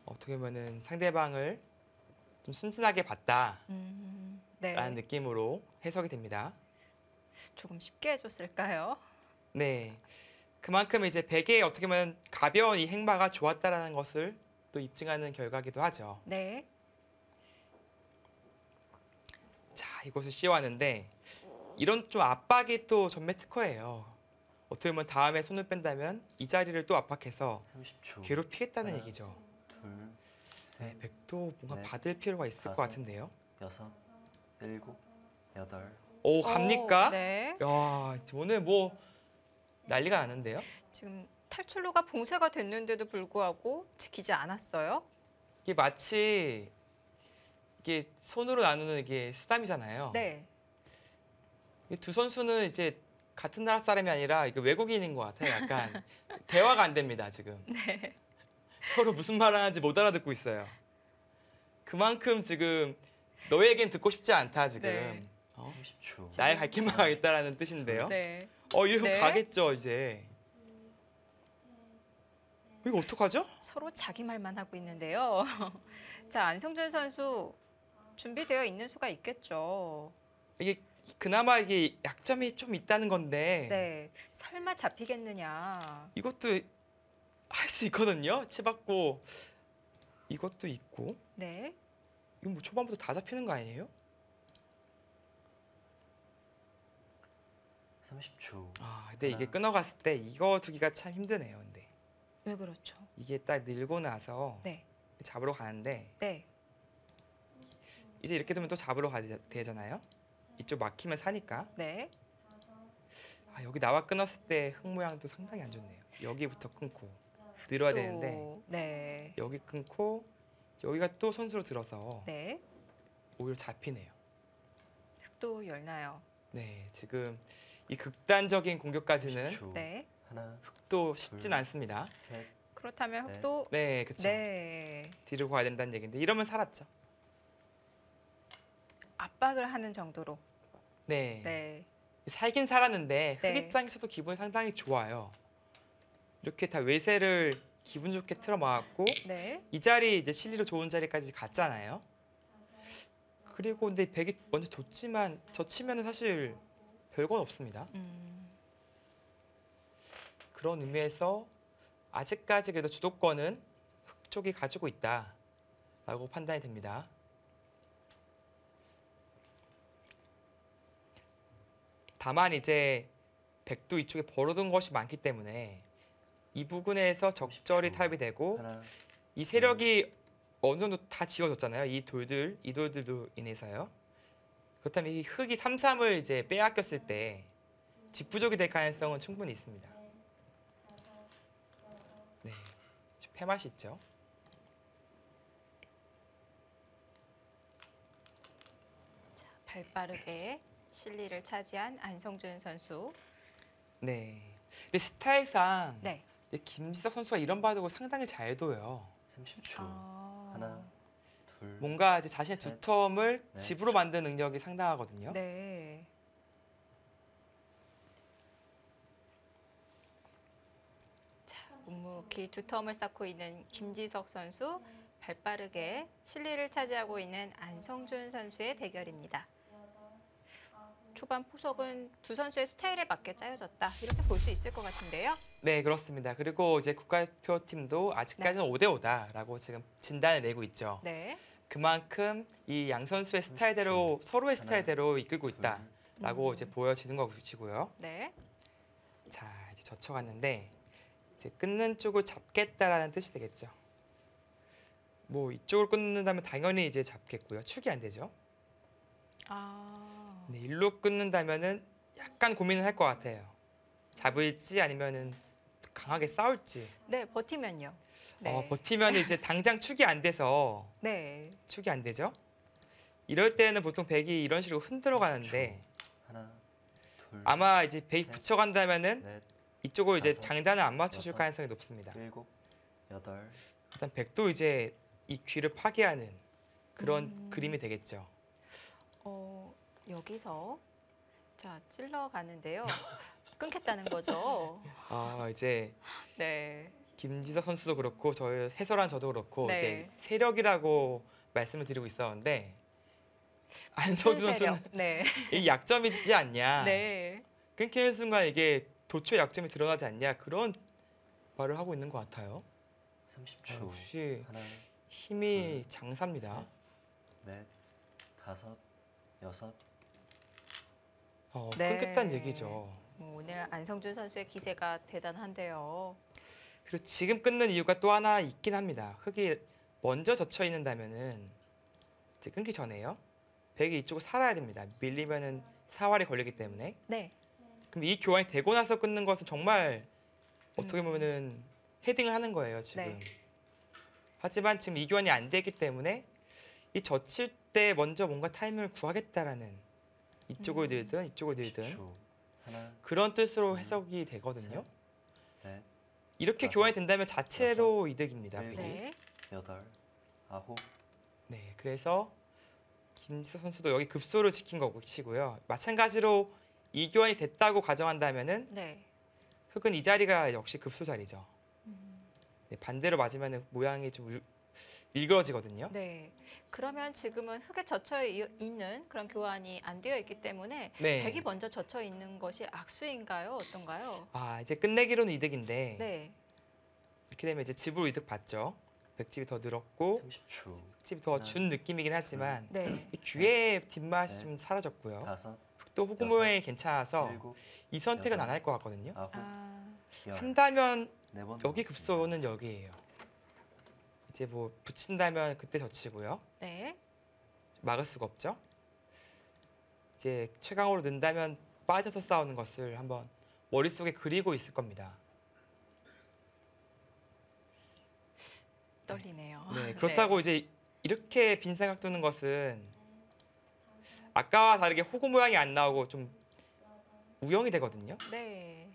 어떻게 보면은 상대방을 좀 순진하게 봤다라는 네. 느낌으로 해석이 됩니다. 조금 쉽게 해줬을까요? 네, 그만큼 이제 백의 어떻게 보면 가벼운 이 행마가 좋았다라는 것을 또 입증하는 결과기도 하죠. 네. 자, 이곳을 씌워왔는데 이런 좀 압박이 또 전매 특허예요. 어떻게 보면 다음에 손을 뺀다면 이 자리를 또 압박해서 30초. 괴롭히겠다는 하나, 얘기죠. 둘, 네, 셋, 백도 뭔가 넷, 받을 필요가 있을 것 다섯, 같은데요. 여섯, 일곱, 여덟. 오, 갑니까? 네. 야, 오늘 뭐 난리가 나는데요. 지금 탈출로가 봉쇄가 됐는데도 불구하고 지키지 않았어요. 이게 마치 이게 손으로 나누는 이게 수담이잖아요. 네. 이두 선수는 이제 같은 나라 사람이 아니라 이거 외국인인 것 같아요. 약간 대화가 안 됩니다 지금. 네. 서로 무슨 말 하는지 못 알아듣고 있어요. 그만큼 지금 너에겐 듣고 싶지 않다 지금. 네. 30초. 나의 갈 길만 가겠다라는 뜻인데요. 네. 이러면 네. 가겠죠 이제. 이거 어떡하죠? 서로 자기 말만 하고 있는데요. 자, 안성준 선수 준비되어 있는 수가 있겠죠. 이게 그나마 이게 약점이 좀 있다는 건데 네. 설마 잡히겠느냐. 이것도 할 수 있거든요. 치받고 이것도 있고 네. 이거 뭐 초반부터 다 잡히는 거 아니에요? 30초. 근데 이게 하나. 끊어갔을 때 이거 두기가 참 힘드네요. 근데 왜 그렇죠? 이게 딱 늘고 나서 네. 잡으러 가는데 네. 이제 이렇게 되면 또 잡으러 가야 되잖아요. 이쪽 막히면 사니까. 네. 여기 나와 끊었을 때 흙 모양도 상당히 안 좋네요. 여기부터 끊고 늘어야 되는데 네. 여기 끊고 여기가 또 선수로 들어서 네. 오히려 잡히네요. 또 열나요. 네, 지금 이 극단적인 공격까지는 30초. 네. 하나, 또 쉽진 둘. 않습니다. 셋, 그렇다면 네. 흑도 네, 그렇죠. 네. 뒤로 가야 된다는 얘기인데 이러면 살았죠. 압박을 하는 정도로. 네. 네. 살긴 살았는데 흙 네. 입장에서도 기분이 상당히 좋아요. 이렇게 다 외세를 기분 좋게 틀어 막았고 네. 이 자리 이제 실리로 좋은 자리까지 갔잖아요. 그리고 근데 백이 먼저 뒀지만 젖히면은 사실 별건 없습니다. 그런 의미에서 아직까지 그래도 주도권은 흑 쪽이 가지고 있다라고 판단이 됩니다. 다만 이제 백도 이쪽에 벌어둔 것이 많기 때문에 이 부근에서 적절히 30초. 타협이 되고 하나, 이 세력이 어느 정도 다 지워졌잖아요. 이 돌들도 인해서요. 그렇다면 이 흑이 3-3을 이제 빼앗겼을 때 직부족이 될 가능성은 충분히 있습니다. 네, 패맛이 있죠. 발빠르게 실리를 차지한 안성준 선수. 네. 근데 스타일상 네. 김지석 선수가 이런 바둑을 상당히 잘 둬요. 30초. 아. 하나, 둘, 뭔가 이제 자신의 셋, 두텀을 넷. 집으로 만드는 능력이 상당하거든요. 네. 자, 묵묵히 두텀을 쌓고 있는 김지석 선수, 발빠르게 실리를 차지하고 있는 안성준 선수의 대결입니다. 초반 포석은 두 선수의 스타일에 맞게 짜여졌다. 이렇게 볼 수 있을 것 같은데요. 네, 그렇습니다. 그리고 이제 국가대표팀도 아직까지는 5대5다라고 지금 진단을 내고 있죠. 네. 그만큼 이 양 선수의 스타일대로 서로의 스타일대로 이끌고 있다라고 이제 보여지는 것이고요. 네. 자, 이제 젖혀갔는데 이제 끊는 쪽을 잡겠다라는 뜻이 되겠죠. 뭐 이쪽을 끊는다면 당연히 이제 잡겠고요. 축이 안 되죠. 아. 네, 일로 끊는다면은 약간 고민을 할 것 같아요. 잡을지 아니면은 강하게 싸울지. 네, 버티면요. 네. 버티면 이제 당장 축이 안 돼서 네. 축이 안 되죠. 이럴 때는 보통 백이 이런 식으로 흔들어 가는데 하나, 둘, 아마 이제 백이 셋, 붙여간다면은 넷, 이쪽으로 이제 다섯, 장단을 안 맞춰줄 여섯, 가능성이 높습니다. 일곱, 여덟, 일단 백도 이제 이 귀를 파괴하는 그런 그림이 되겠죠. 여기서 자, 찔러 가는데요. 끊겠다는 거죠. 이제 네. 김지석 선수도 그렇고 저희 해설한 저도 그렇고 네. 이제 세력이라고 말씀을 드리고 있었는데 안서준 큰 세력. 선수는 네. 이 약점이지 않냐. 네. 끊기는 순간 이게 도초의 약점이 드러나지 않냐 그런 말을 하고 있는 것 같아요. 30초. 역시 하나, 힘이 장사입니다. 넷, 다섯, 여섯, 네. 끊겠다는 얘기죠. 오늘 안성준 선수의 기세가 대단한데요. 그리고 지금 끊는 이유가 또 하나 있긴 합니다. 흑이 먼저 젖혀 있는다면은 이제 끊기 전에요. 백이 이쪽으로 살아야 됩니다. 밀리면은 사활이 걸리기 때문에. 네. 그럼 이 교환이 되고 나서 끊는 것은 정말 어떻게 보면은 헤딩을 하는 거예요, 지금. 네. 하지만 지금 이 교환이 안 되기 때문에 이 젖힐 때 먼저 뭔가 타이밍을 구하겠다라는 이쪽을 늘든 이쪽을 늘든 10초. 하나, 그런 뜻으로 해석이 되거든요. 넷, 이렇게 다섯, 교환이 된다면 자체로 이득입니다. 일곱. 백이. 네. 여덟, 아홉, 네, 그래서 김지석 선수도 여기 급소를 지킨 것이고요. 마찬가지로 이 교환이 됐다고 가정한다면은 네. 흑은 이 자리가 역시 급소 자리죠. 네, 반대로 맞으면 모양이 좀 일그러지거든요. 네. 그러면 지금은 흙에 젖혀 있는 그런 교환이 안 되어 있기 때문에 네. 백이 먼저 젖혀 있는 것이 악수인가요? 어떤가요? 이제 끝내기로는 이득인데 네. 이렇게 되면 이제 집으로 이득 봤죠. 백집이 더 늘었고 30초. 흑집이 더 준 느낌이긴 하지만 네. 이 귀의 뒷맛이 네. 좀 사라졌고요. 다섯, 흑도 호구 모양이 괜찮아서 일곱, 이 선택은 여덟. 안 할 것 같거든요. 아홉, 아, 열. 한다면 네 번 여기 남았습니다. 급소는 여기예요. 이제 뭐 붙인다면 그때 젖히고요. 네. 막을 수가 없죠. 이제 최강으로 는다면 빠져서 싸우는 것을 한번 머릿속에 그리고 있을 겁니다. 떨리네요. 네, 그렇다고 이제 이렇게 빈 생각 두는 것은 아까와 다르게 호구 모양이 안 나오고 좀 우영이 되거든요. 네.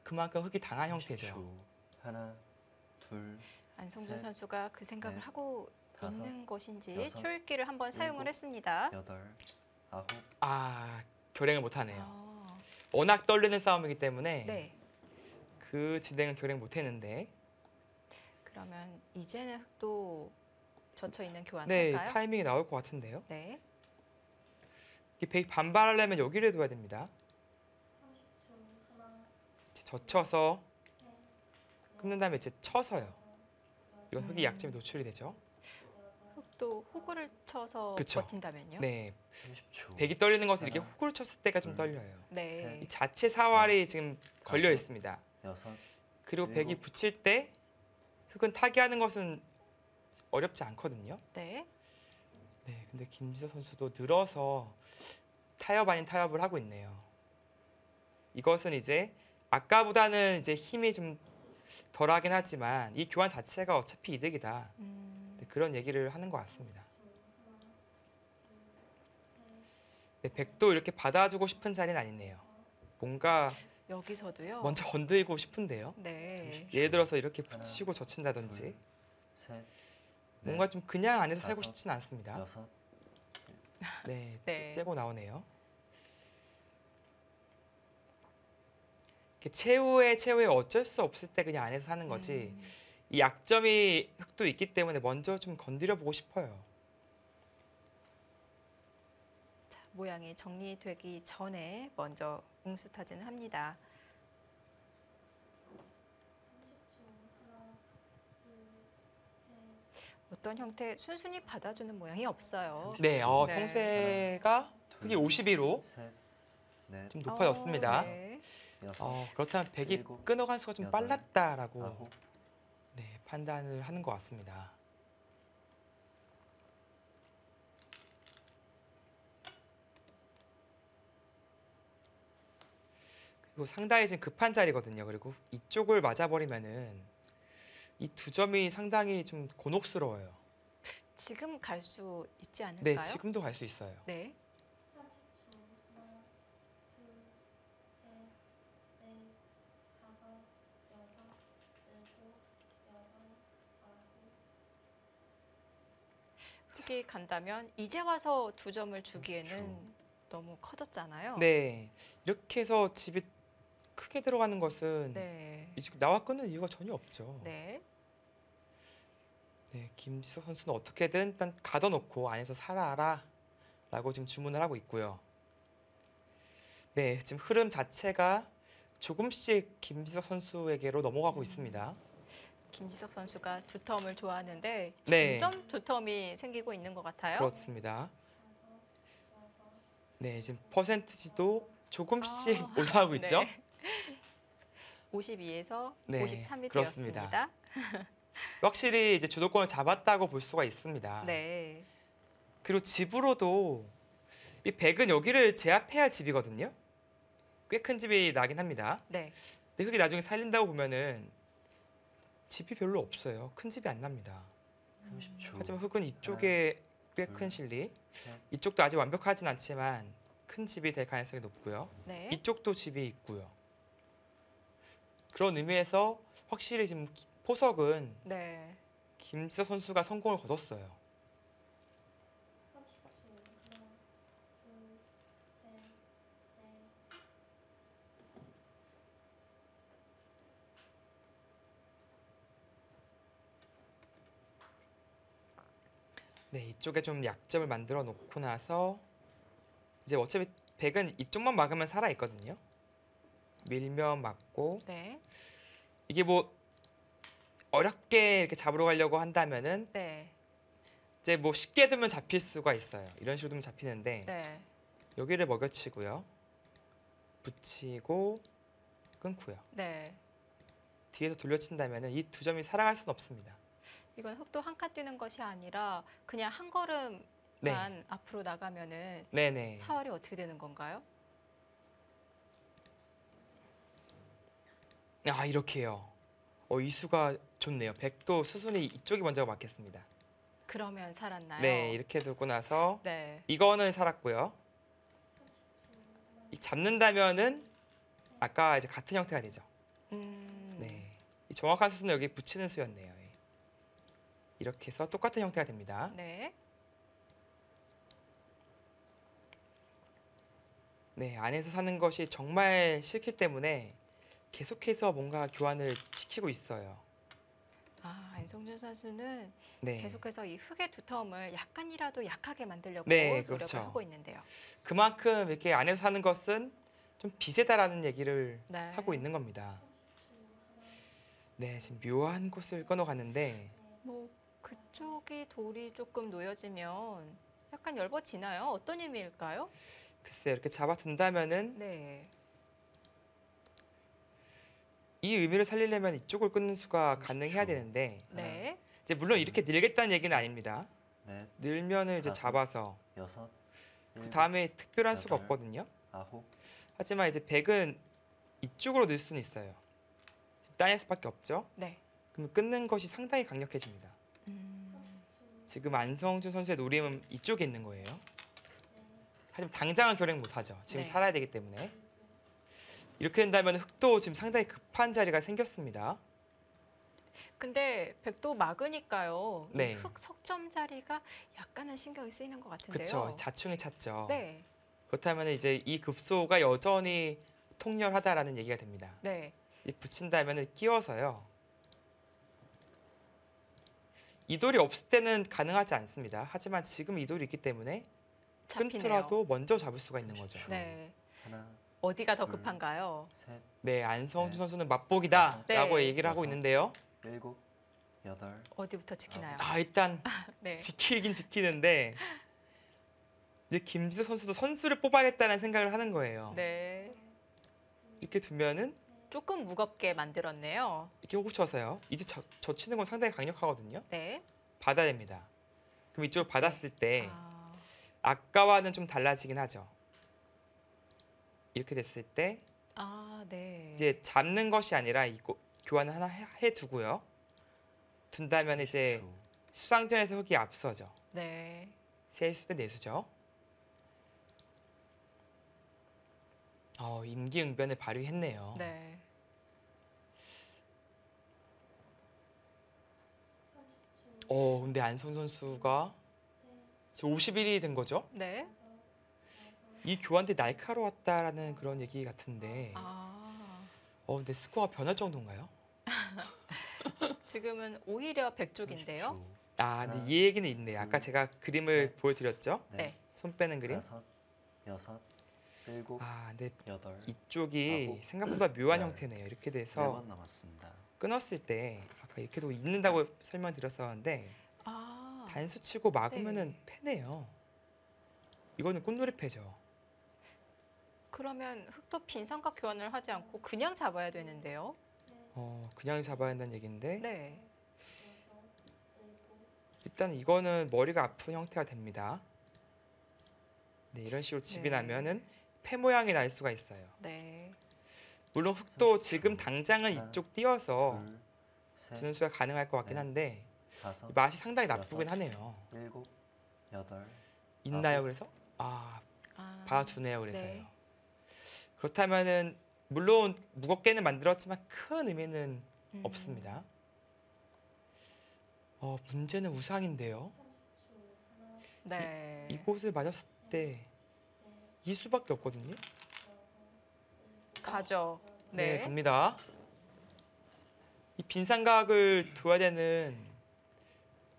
그만큼 흑이 당한 형태죠. 30초. 하나, 둘, 안성준 셋, 선수가 그 생각을 넷, 하고 다섯, 있는 것인지 여섯, 초읽기를 한번 사용을 일곱, 했습니다. 여덟, 아홉, 결행을 못하네요. 아, 워낙 떨리는 싸움이기 때문에 네. 그 진행은 결행 못했는데 그러면 이제는 흑도 젖혀 있는 네, 교환할까요? 타이밍이 나올 것 같은데요. 네. 이 백이 반발하려면 여기를 둬야 됩니다. 이제 젖혀서 끊는 다음에 이제 쳐서요. 이건 흑이 약점이 노출이 되죠. 또 호구를 쳐서 그쵸. 버틴다면요? 네, 30초. 백이 떨리는 것은 이렇게 하나, 호구를 쳤을 때가 좀 둘, 떨려요. 네. 셋. 이 자체 사활이 지금 걸려 다섯. 있습니다. 6, 그리고 백이 일곱. 붙일 때 흑은 타기하는 것은 어렵지 않거든요. 네. 네, 근데 김지석 선수도 늘어서 타협 아닌 타협을 하고 있네요. 이것은 이제 아까보다는 이제 힘이 좀 덜하긴 하지만 이 교환 자체가 어차피 이득이다. 네, 그런 얘기를 하는 것 같습니다. 네, 백도 이렇게 받아주고 싶은 자리는 아니네요. 뭔가 여기서도요. 먼저 건드리고 싶은데요. 네. 예를 들어서 이렇게 하나, 붙이고 젖힌다든지 둘, 셋. 뭔가 좀 그냥 안에서 살고 다섯, 싶지는 않습니다. 6. 네, 네. 째고 나오네요. 이렇게 최후에 어쩔 수 없을 때 그냥 안에서 하는 거지. 이 약점이 흑도 있기 때문에 먼저 좀 건드려 보고 싶어요. 자, 모양이 정리되기 전에 먼저 웅수타진을 합니다. 어떤 형태 순순히 받아주는 모양이 없어요. 네, 네. 형세가 흑이 52로 셋. 넷. 좀 높아졌습니다. 네. 6. 그렇다면 백이 일곱, 끊어간 수가 좀 여덟, 빨랐다라고 9. 네, 판단을 하는 것 같습니다. 그리고 상당히 지금 급한 자리거든요. 그리고 이쪽을 맞아버리면은 이 두 점이 상당히 좀 곤혹스러워요. 지금 갈 수 있지 않을까요? 네, 지금도 갈 수 있어요. 네. 흑이 간다면 이제 와서 두 점을 주기에는 30초. 너무 커졌잖아요. 네, 이렇게 해서 집이 크게 들어가는 것은 네. 지금 나와 끊는 이유가 전혀 없죠. 네. 네, 김지석 선수는 어떻게든 일단 가둬놓고 안에서 살아라 라고 지금 주문을 하고 있고요. 네, 지금 흐름 자체가 조금씩 김지석 선수에게로 넘어가고 있습니다. 김지석 선수가 두텀을 좋아하는데 네. 점점 두텀이 생기고 있는 것 같아요. 그렇습니다. 네, 지금 퍼센티지도 조금씩 아, 올라가고 있죠. 네. 52에서 네, 53이 그렇습니다. 되었습니다. 확실히 이제 주도권을 잡았다고 볼 수가 있습니다. 네. 그리고 집으로도 이 백은 여기를 제압해야 집이거든요. 꽤 큰 집이 나긴 합니다. 네. 근데 흑이 나중에 살린다고 보면은 집이 별로 없어요. 큰 집이 안 납니다. 30초. 하지만 흑은 이쪽에 꽤 둘, 큰 실리. 셋. 이쪽도 아직 완벽하진 않지만 큰 집이 될 가능성이 높고요. 네. 이쪽도 집이 있고요. 그런 의미에서 확실히 지금 포석은 네. 김지석 선수가 성공을 거뒀어요. 네, 이쪽에 좀 약점을 만들어 놓고 나서 이제 어차피 백은 이쪽만 막으면 살아 있거든요. 밀면 막고 네. 이게 뭐 어렵게 이렇게 잡으러 가려고 한다면은 네. 이제 뭐 쉽게 두면 잡힐 수가 있어요. 이런 식으로 두면 잡히는데 네. 여기를 먹여치고요. 붙이고 끊고요. 네. 뒤에서 돌려친다면은 이 두 점이 살아갈 수는 없습니다. 이건 흑도 한 칸 뛰는 것이 아니라 그냥 한 걸음만 네. 앞으로 나가면은 네네. 사활이 어떻게 되는 건가요? 아, 이렇게요. 이 수가 좋네요. 백도 수순이 이쪽이 먼저 맞겠습니다. 그러면 살았나요? 네, 이렇게 두고 나서 네. 이거는 살았고요. 이 잡는다면은 아까 이제 같은 형태가 되죠. 네, 이 정확한 수는 여기 붙이는 수였네요. 예. 이렇게 해서 똑같은 형태가 됩니다. 네. 네, 안에서 사는 것이 정말 싫기 때문에 계속해서 뭔가 교환을 시키고 있어요. 아, 안성준 선수는 네, 계속해서 이 흑의 두텀을 약간이라도 약하게 만들려고 네, 노력을 그렇죠. 하고 있는데요. 그만큼 이렇게 안에서 사는 것은 좀 비세다라는 얘기를 네. 하고 있는 겁니다. 네, 지금 묘한 곳을 끊어가는데 뭐 그쪽이 돌이 조금 놓여지면 약간 열버지나요? 어떤 의미일까요? 글쎄요, 이렇게 잡아둔다면은 네. 이 의미를 살리려면 이쪽을 끊는 수가 30초. 가능해야 되는데 네. 이제 물론 이렇게 늘겠다는 얘기는 아닙니다. 넷, 늘면은 이제 다섯, 잡아서 여섯, 그 일곱, 다음에 특별한 수가 여덟. 없거든요. 아홉, 하지만 이제 100은 이쪽으로 늘 수는 있어요. 따낼 수밖에 없죠. 네. 그럼 끊는 것이 상당히 강력해집니다. 지금 안성준 선수의 노림은 이쪽에 있는 거예요. 하지만 당장은 결행 못하죠. 지금 네. 살아야 되기 때문에. 이렇게 된다면 흑도 지금 상당히 급한 자리가 생겼습니다. 근데 백도 막으니까요. 이 네. 흑 석점 자리가 약간은 신경이 쓰이는 것 같은데요. 그렇죠. 자충이 찼죠. 네. 그렇다면 이제 이 급소가 여전히 통렬하다라는 얘기가 됩니다. 네. 이 붙인다면 끼워서요. 이 돌이 없을 때는 가능하지 않습니다. 하지만 지금 이 돌이 있기 때문에 잡히네요. 끊더라도 먼저 잡을 수가 있는 거죠. 30초. 네. 하나, 어디가 더 둘. 급한가요? 셋, 네, 안성준 네. 선수는 맛보기다라고 네. 얘기를 하고 여섯. 있는데요. 일곱, 여덟, 어디부터 지키나요? 일단 네. 지키긴 지키는데 이제 김지수 선수도 선수를 뽑아야겠다는 생각을 하는 거예요. 네. 이렇게 두면은 조금 무겁게 만들었네요. 이렇게 호구 쳐서요. 이제 젖히는 건 상당히 강력하거든요. 네. 받아야 됩니다. 그럼 이쪽을 받았을 때 아, 아까와는 좀 달라지긴 하죠. 이렇게 됐을 때 네. 이제 잡는 것이 아니라 이거 교환을 하나 해두고요. 둔다면 이제 10초. 수상전에서 흑이 앞서죠. 네. 세수 대 내수죠. 임기응변을 발휘했네요. 네. 근데 안성 선수가 지금 51이 된 거죠? 네. 이 교환대 날카로웠다라는 그런 얘기 같은데 아, 근데 스코어가 변할 정도인가요? 지금은 오히려 백쪽인데요. 30초. 근데 이 얘기는 있네요. 아까 제가 그림을 셋. 보여드렸죠? 네. 손 빼는 그림. 다섯, 여섯, 일곱, 근데 여덟, 이쪽이 아홉, 생각보다 묘한 열. 형태네요. 이렇게 네 돼서 번 남았습니다. 끊었을 때 아까 이렇게도 있는다고 설명드렸었는데 아, 단수 치고 막으면은 네. 패네요. 이거는 꽃놀이 패죠. 그러면 흑도 빈삼각 교환을 하지 않고 그냥 잡아야 되는데요. 그냥 잡아야 한다는 얘기인데 네. 일단 이거는 머리가 아픈 형태가 됩니다. 네, 이런 식으로 집이 네. 나면은 패 모양이 날 수가 있어요. 네. 물론 흑도 30초. 지금 당장은 하나, 이쪽 띄어서 둘, 셋, 준수가 가능할 것 같긴 넷, 한데 다섯, 맛이 상당히 나쁘긴 여섯. 하네요. 일곱, 여덟, 있나요? 아홉. 그래서 아, 봐주네요. 그래서요. 네. 그렇다면은 물론 무겁게는 만들었지만 큰 의미는 음. 없습니다. 문제는 우상인데요. 네. 이곳을 맞았을 때 이 수밖에 없거든요. 가죠. 네, 네. 갑니다. 이 빈삼각을 둬야 되는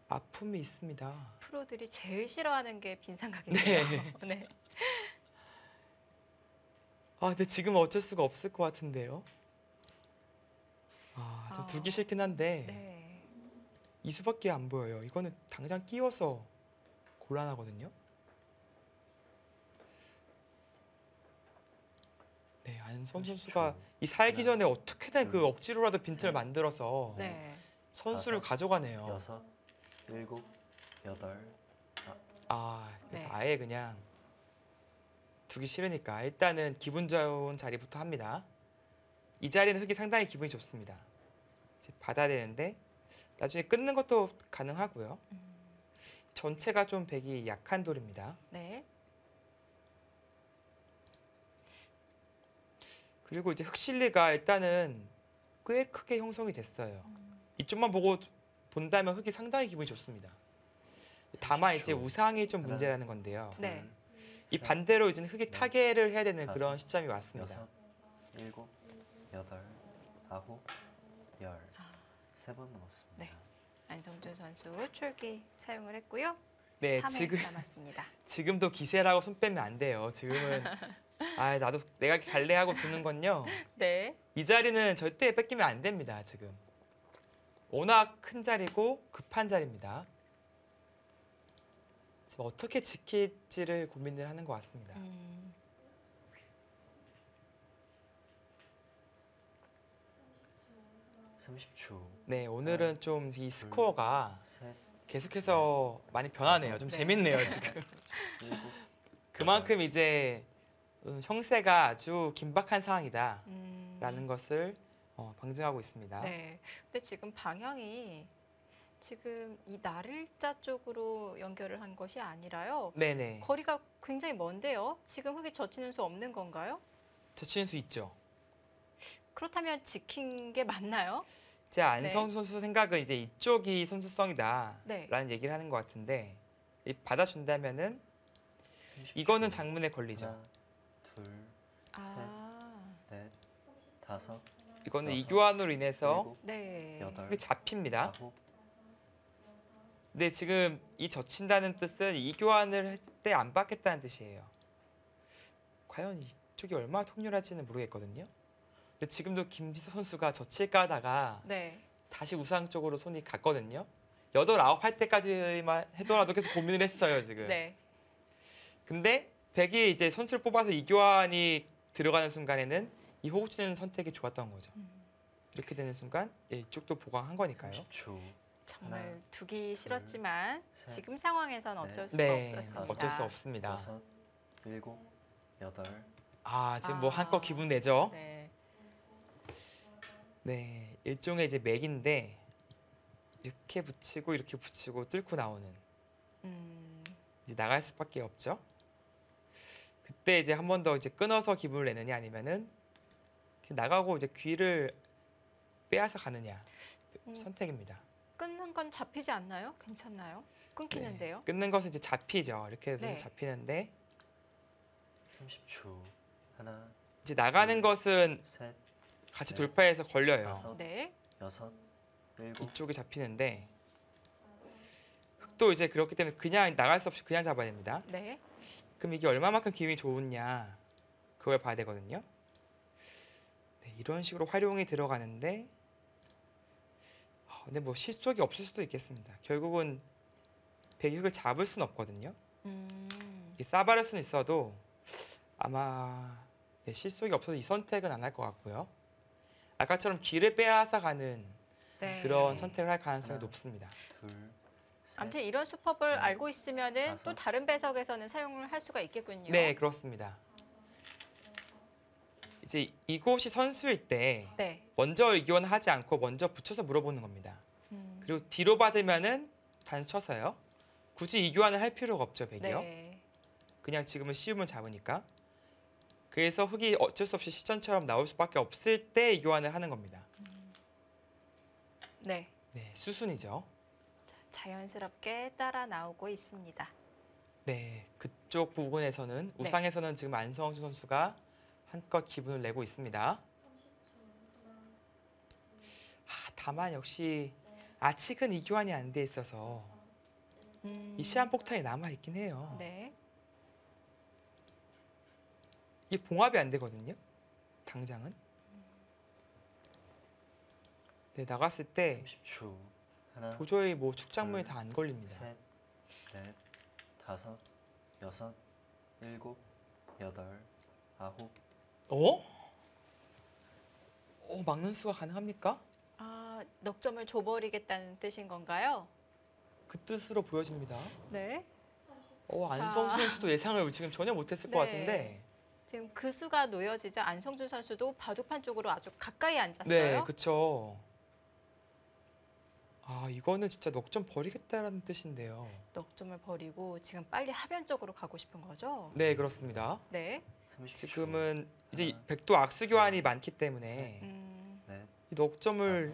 아픔이 있습니다. 프로들이 제일 싫어하는 게 빈삼각인데요. 네. 근데 지금 어쩔 수가 없을 것 같은데요. 좀 두기 싫긴 한데 네. 이 수밖에 안 보여요. 이거는 당장 끼워서 곤란하거든요. 네, 안성 30초. 선수가 이 살기 전에 어떻게든 그 둘, 억지로라도 빈틈을 셋. 만들어서 네. 선수를 다섯, 가져가네요. 여섯, 일곱, 여덟, 그래서 네. 아예 그냥 두기 싫으니까 일단은 기분 좋은 자리부터 합니다. 이 자리는 흙이 상당히 기분이 좋습니다. 이제 받아야 되는데 나중에 끊는 것도 가능하고요. 전체가 좀 백이 약한 돌입니다. 네. 그리고 이제 흑실리가 일단은 꽤 크게 형성이 됐어요. 이쪽만 보고 본다면 흙이 상당히 기분이 좋습니다. 다만 이제 30초. 우상이 좀 하나, 문제라는 건데요. 네. 이 셋, 반대로 이제 흙이 넷, 타개를 해야 되는 다섯, 그런 시점이 왔습니다. 여섯, 일곱, 여덟, 아홉, 열. 아. 세 번 남았습니다. 네. 안성준 선수 출기 사용을 했고요. 네, 3회 지금 남았습니다. 지금도 기세라고 손 빼면 안 돼요. 지금은 나도 내가 갈래하고 두는 건요. 네. 이 자리는 절대 뺏기면 안 됩니다. 지금 워낙 큰 자리고 급한 자리입니다. 지금 어떻게 지킬지를 고민을 하는 것 같습니다. 30초. 네, 오늘은 좀 이 스코어가 셋, 계속해서 많이 변하네요. 좀 네. 재밌네요, 지금. 7, 그만큼 이제 형세가 아주 긴박한 상황이다라는 음. 것을 방증하고 있습니다. 네. 근데 지금 방향이 지금 이 나를자 쪽으로 연결을 한 것이 아니라요. 네네. 거리가 굉장히 먼데요. 지금 흙이 젖히는 수 없는 건가요? 젖히는 수 있죠. 그렇다면 지킨 게 맞나요? 제 안성수 선수 생각은 이제 이쪽이 선수성이다라는 네. 얘기를 하는 것 같은데 받아준다면은 이거는 장문에 걸리죠. 하나, 둘, 아, 넷, 다섯, 이거는 여섯, 이교환으로 인해서 일곱, 네. 여덟, 이게 잡힙니다. 아홉, 근데 지금 이 젖힌다는 뜻은 이교환을 했을 때 안 받겠다는 뜻이에요. 과연 이쪽이 얼마나 통렬할지는 모르겠거든요. 근데 지금도 김지서 선수가 젖힐까 하다가 네. 다시 우상 쪽으로 손이 갔거든요. 8, 9 할 때까지만 해더라도 계속 고민을 했어요, 지금. 네. 근데 백이 이제 선수를 뽑아서 이교환이 들어가는 순간에는 이 호구치는 선택이 좋았던 거죠. 이렇게 되는 순간 이쪽도 보강한 거니까요. 30초. 정말 하나, 두기 싫었지만 셋, 지금 상황에선 어쩔 수가 네, 없었습니다. 어쩔 수 없습니다. 여섯, 일곱, 여덟, 아, 지금 뭐 아. 한껏 기분 내죠. 네. 네, 일종의 이제 맥인데 이렇게 붙이고 뚫고 나오는 음, 이제 나갈 수밖에 없죠. 그때 이제 한 번 더 이제 끊어서 기분을 내느냐 아니면은 이렇게 나가고 이제 귀를 빼앗아 가느냐 선택입니다. 끊는 건 잡히지 않나요? 괜찮나요? 끊기는데요. 네, 끊는 것은 이제 잡히죠. 이렇게 해서 네. 잡히는데 30초. 하나, 이제 나가는 것은 셋, 같이 네. 돌파해서 걸려요. 다섯, 네. 여섯, 일곱, 이쪽이 잡히는데 흑도 이제 그렇기 때문에 그냥 나갈 수 없이 그냥 잡아야 됩니다. 네. 그럼 이게 얼마만큼 기분이 좋으냐 그걸 봐야 되거든요. 네, 이런 식으로 활용이 들어가는데 근데 뭐 실속이 없을 수도 있겠습니다. 결국은 백육을 잡을 수는 없거든요. 이게 싸바를 수는 있어도 아마 네, 실속이 없어서 이 선택은 안 할 것 같고요. 아까처럼 귀를 빼앗아 가는 네. 그런 선택을 할 가능성이 하나. 높습니다. 둘, 셋, 아무튼 이런 수법을 넷, 알고 있으면은 다섯. 또 다른 배석에서는 사용을 할 수가 있겠군요. 네, 그렇습니다. 이제 이곳이 선수일 때 네. 먼저 의견을 하지 않고 먼저 붙여서 물어보는 겁니다. 그리고 뒤로 받으면은 단수 쳐서요. 굳이 이교환을 할 필요가 없죠, 백이요. 네. 그냥 지금은 씌움을 잡으니까. 그래서 흑이 어쩔 수 없이 시전처럼 나올 수밖에 없을 때 이교환을 하는 겁니다. 네. 네, 수순이죠. 자연스럽게 따라 나오고 있습니다. 네, 그쪽 부분에서는 네. 우상에서는 지금 안성수 선수가 한껏 기분을 내고 있습니다. 다만 역시 아직은 이교환이 안 돼 있어서 이 시한폭탄이 남아 있긴 해요. 네. 이게 봉합이 안 되거든요. 당장은. 네, 나갔을 때 30초. 하나, 도저히 뭐 축작물이 둘, 다 안 걸립니다. 셋, 넷, 다섯, 여섯, 일곱, 여덟, 아홉, 막는 수가 가능합니까? 아, 넉점을 줘버리겠다는 뜻인 건가요? 그 뜻으로 보여집니다. 네. 안성수 선수도 예상을 지금 전혀 못했을 것 네. 같은데. 지금 그 수가 놓여지자 안성준 선수도 바둑판 쪽으로 아주 가까이 앉았어요. 네, 그렇죠. 이거는 진짜 넉점 버리겠다라는 뜻인데요. 넉점을 버리고 지금 빨리 하변 쪽으로 가고 싶은 거죠? 네, 그렇습니다. 네. 30초. 지금은 이제 하나, 백도 악수 교환이 많기 때문에 넷, 이 넉점을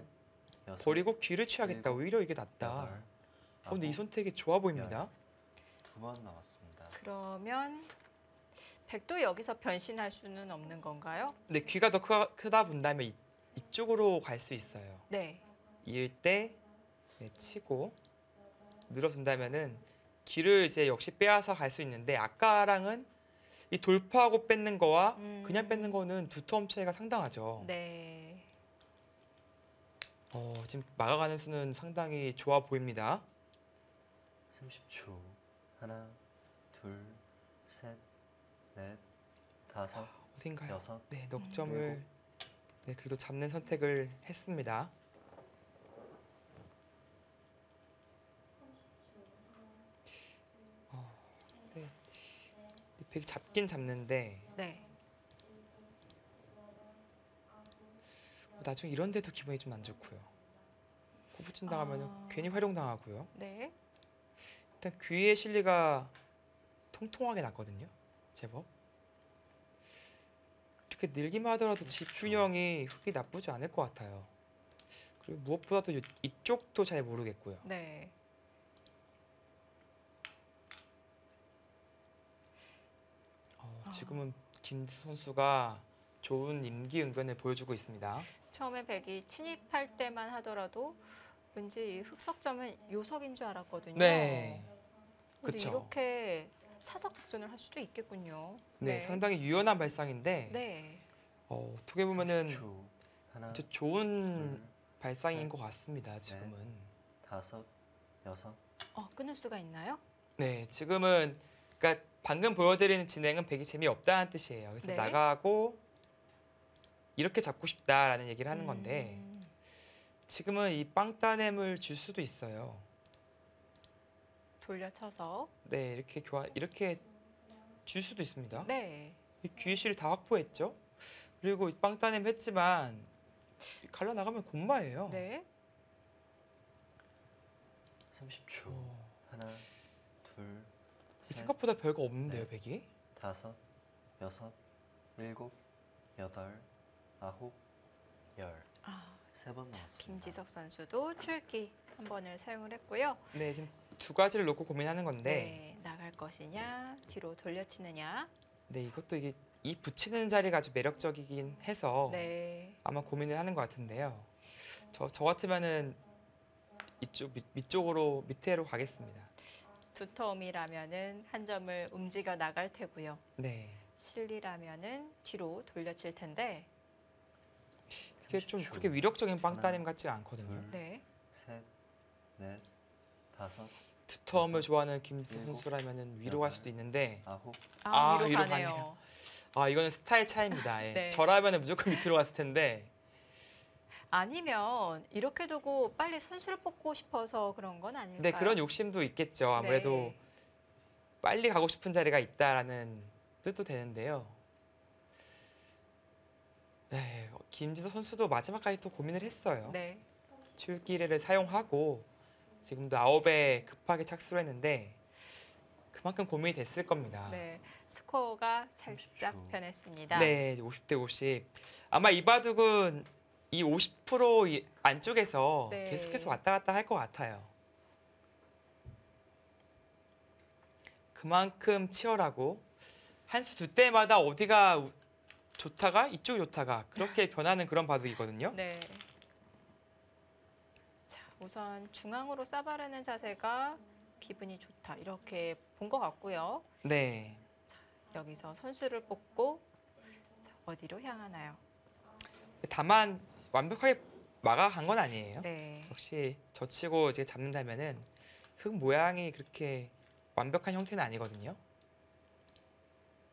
다섯, 여섯, 버리고 귀를 취하겠다. 일곱, 오히려 이게 낫다. 여덟, 근데 이 아홉, 선택이 좋아 보입니다. 2번 남았습니다. 그러면 백도 여기서 변신할 수는 없는 건가요? 근데 귀가 더 크다 본다면 이쪽으로 갈 수 있어요. 네. 이을 때 치고 늘어준다면은 귀를 이제 역시 빼앗아 갈 수 있는데 아까랑은 이 돌파하고 뺏는 거와 그냥 뺏는 거는 두 텀 차이가 상당하죠. 네. 지금 막아가는 수는 상당히 좋아 보입니다. 30초. 하나, 둘, 셋, 넷, 다섯, 어딘가요? 여섯, 네, 넉점을 일곱. 네, 그래도 잡는 선택을 했습니다. 네, 백이 잡긴 잡는데 네. 나중에 이런 데도 기분이 좀 안 좋고요. 구부진 당하면 아. 괜히 활용당하고요. 네. 일단 귀의 실리가 통통하게 났거든요. 제법. 이렇게 늘기만 하더라도 집균형이 흙이 나쁘지 않을 것 같아요. 그리고 무엇보다도 이쪽도 잘 모르겠고요. 네. 지금은 김지수 선수가 좋은 임기응변을 보여주고 있습니다. 처음에 백이 침입할 때만 하더라도 왠지 이 흑석점은 요석인 줄 알았거든요. 네, 근데 그쵸. 이렇게 사석 작전을 할 수도 있겠군요. 네, 상당히 유연한 발상인데 네. 어떻게 보면은 30초. 하나, 아주 좋은 둘, 발상인 셋, 것 같습니다. 지금은. 다섯, 여섯, 끊을 수가 있나요? 네, 지금은 그러니까 방금 보여드리는 진행은 백이 재미없다는 뜻이에요. 그래서 네. 나가고 이렇게 잡고 싶다라는 얘기를 하는 건데 지금은 이 빵따냄을 줄 수도 있어요. 돌려쳐서. 네, 이렇게 줄 수도 있습니다. 네. 이 귀실을 다 확보했죠. 그리고 이 빵따냄 했지만 갈라 나가면 곤마예요. 네. 30초. 어, 하나, 둘, 셋, 생각보다 별거 없는데요, 네. 백이. 다섯, 여섯, 일곱, 여덟, 아홉, 열. 세 번 남았습니다. 김지석 선수도 출기 한 번을 사용을 했고요. 네, 지금 두 가지를 놓고 고민하는 건데 네. 나갈 것이냐, 뒤로 돌려치느냐. 네, 이것도 이게 이 붙이는 자리가 아주 매력적이긴 해서 네. 아마 고민을 하는 것 같은데요. 저 같으면은 이쪽 밑쪽으로 밑으로 가겠습니다. 두터움이라면은 한 점을 움직여 나갈 테고요. 네, 실리라면은 뒤로 돌려칠 텐데. 이게 좀 30초. 그렇게 위력적인 빵따님 하나, 같지가 않거든요. 둘, 네. 셋, 넷, 다섯, 두터움을 여섯, 좋아하는 김지수 일곱, 선수라면은 위로 갈 여덟, 수도 있는데 아홉, 위로 위로 가네요. 가네요. 이거는 스타일 차이입니다. 예. 네. 저라면은 무조건 밑으로 갔을 텐데 아니면 이렇게 두고 빨리 선수를 뽑고 싶어서 그런 건 아닐까요? 네, 그런 욕심도 있겠죠. 아무래도 네. 빨리 가고 싶은 자리가 있다라는 뜻도 되는데요. 네, 김지수 선수도 마지막까지 또 고민을 했어요. 네. 출기를 사용하고 지금도 9에 급하게 착수를 했는데 그만큼 고민이 됐을 겁니다. 네. 스코어가 살짝 30초. 변했습니다. 네, 50대 50. 아마 이 바둑은 이 50% 안쪽에서 네. 계속해서 왔다 갔다 할 것 같아요. 그만큼 치열하고 한 수 두 때마다 어디가 좋다가 이쪽이 좋다가 그렇게 변하는 그런 바둑이거든요. 네. 자, 우선 중앙으로 싸바르는 자세가 기분이 좋다. 이렇게 본 것 같고요. 네. 여기서 선수를 뽑고 자, 어디로 향하나요? 다만 완벽하게 막아간 건 아니에요. 네. 역시 젖히고 이제 잡는다면은 흙 모양이 그렇게 완벽한 형태는 아니거든요.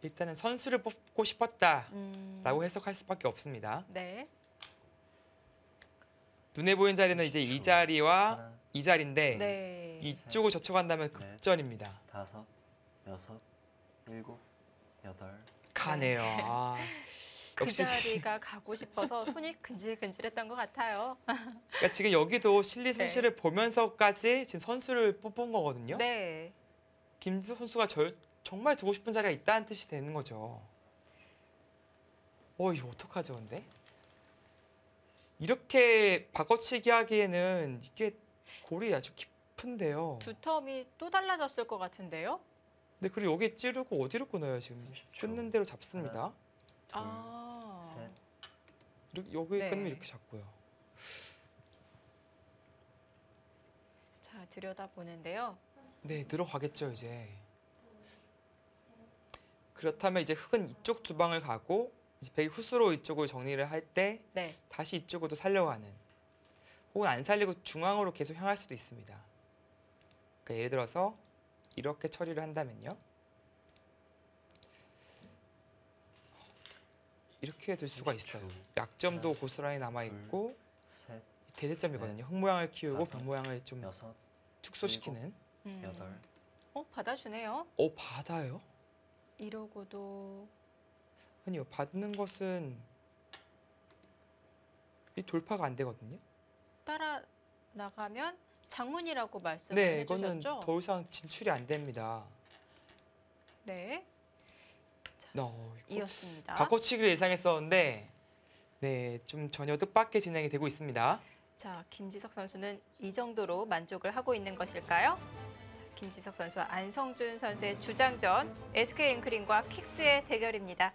일단은 선수를 뽑고 싶었다라고 해석할 수밖에 없습니다. 네. 눈에 보이는 자리는 이제 이 자리와 하나, 이 자리인데 네. 이쪽을 젖혀간다면 급전입니다. 다섯, 여섯, 일곱, 여덟, 가네요. 그 역시 자리가 가고 싶어서 손이 근질근질했던 것 같아요. 그러니까 지금 여기도 실리 손실을 보면서까지 지금 선수를 뽑은 거거든요. 네. 김지수 선수가 정말 두고 싶은 자리가 있다는 뜻이 되는 거죠. 이거 어떡하죠, 근데? 이렇게 바꿔치기 하기에는 이게 골이 아주 깊은데요. 두텀이 또 달라졌을 것 같은데요? 네, 그리고 여기 찌르고 어디로 끊어요, 지금? 30초. 끊는 대로 잡습니다. 둘, 아. 셋, 이렇게 여기 네. 끊으면 이렇게 잡고요. 자, 들여다보는데요. 네, 늘어가겠죠, 이제. 그렇다면 이제 흙은 이쪽 두 방을 가고 이제 백이 후수로 이쪽을 정리를 할 때 네. 다시 이쪽으로 살려가는 혹은 안 살리고 중앙으로 계속 향할 수도 있습니다. 그러니까 예를 들어서 이렇게 처리를 한다면요. 이렇게 될 수가 있어요. 약점도 고스란히 남아있고 셋, 대대점이거든요. 흙 모양을 키우고 다섯, 벽 모양을 좀 여섯, 축소시키는. 여덟, 받아주네요. 받아요? 이러고도 아니요. 받는 것은 이 돌파가 안 되거든요. 따라 나가면 장문이라고 말씀을 네, 이거는 해주셨죠? 더 이상 진출이 안 됩니다. 네, 이거 이었습니다. 바꿔치기를 예상했었는데 네, 좀 전혀 뜻밖의 진행이 되고 있습니다. 자, 김지석 선수는 이 정도로 만족을 하고 있는 것일까요? 자, 김지석 선수와 안성준 선수의 주장전, SK 앵크링과 킥스의 대결입니다.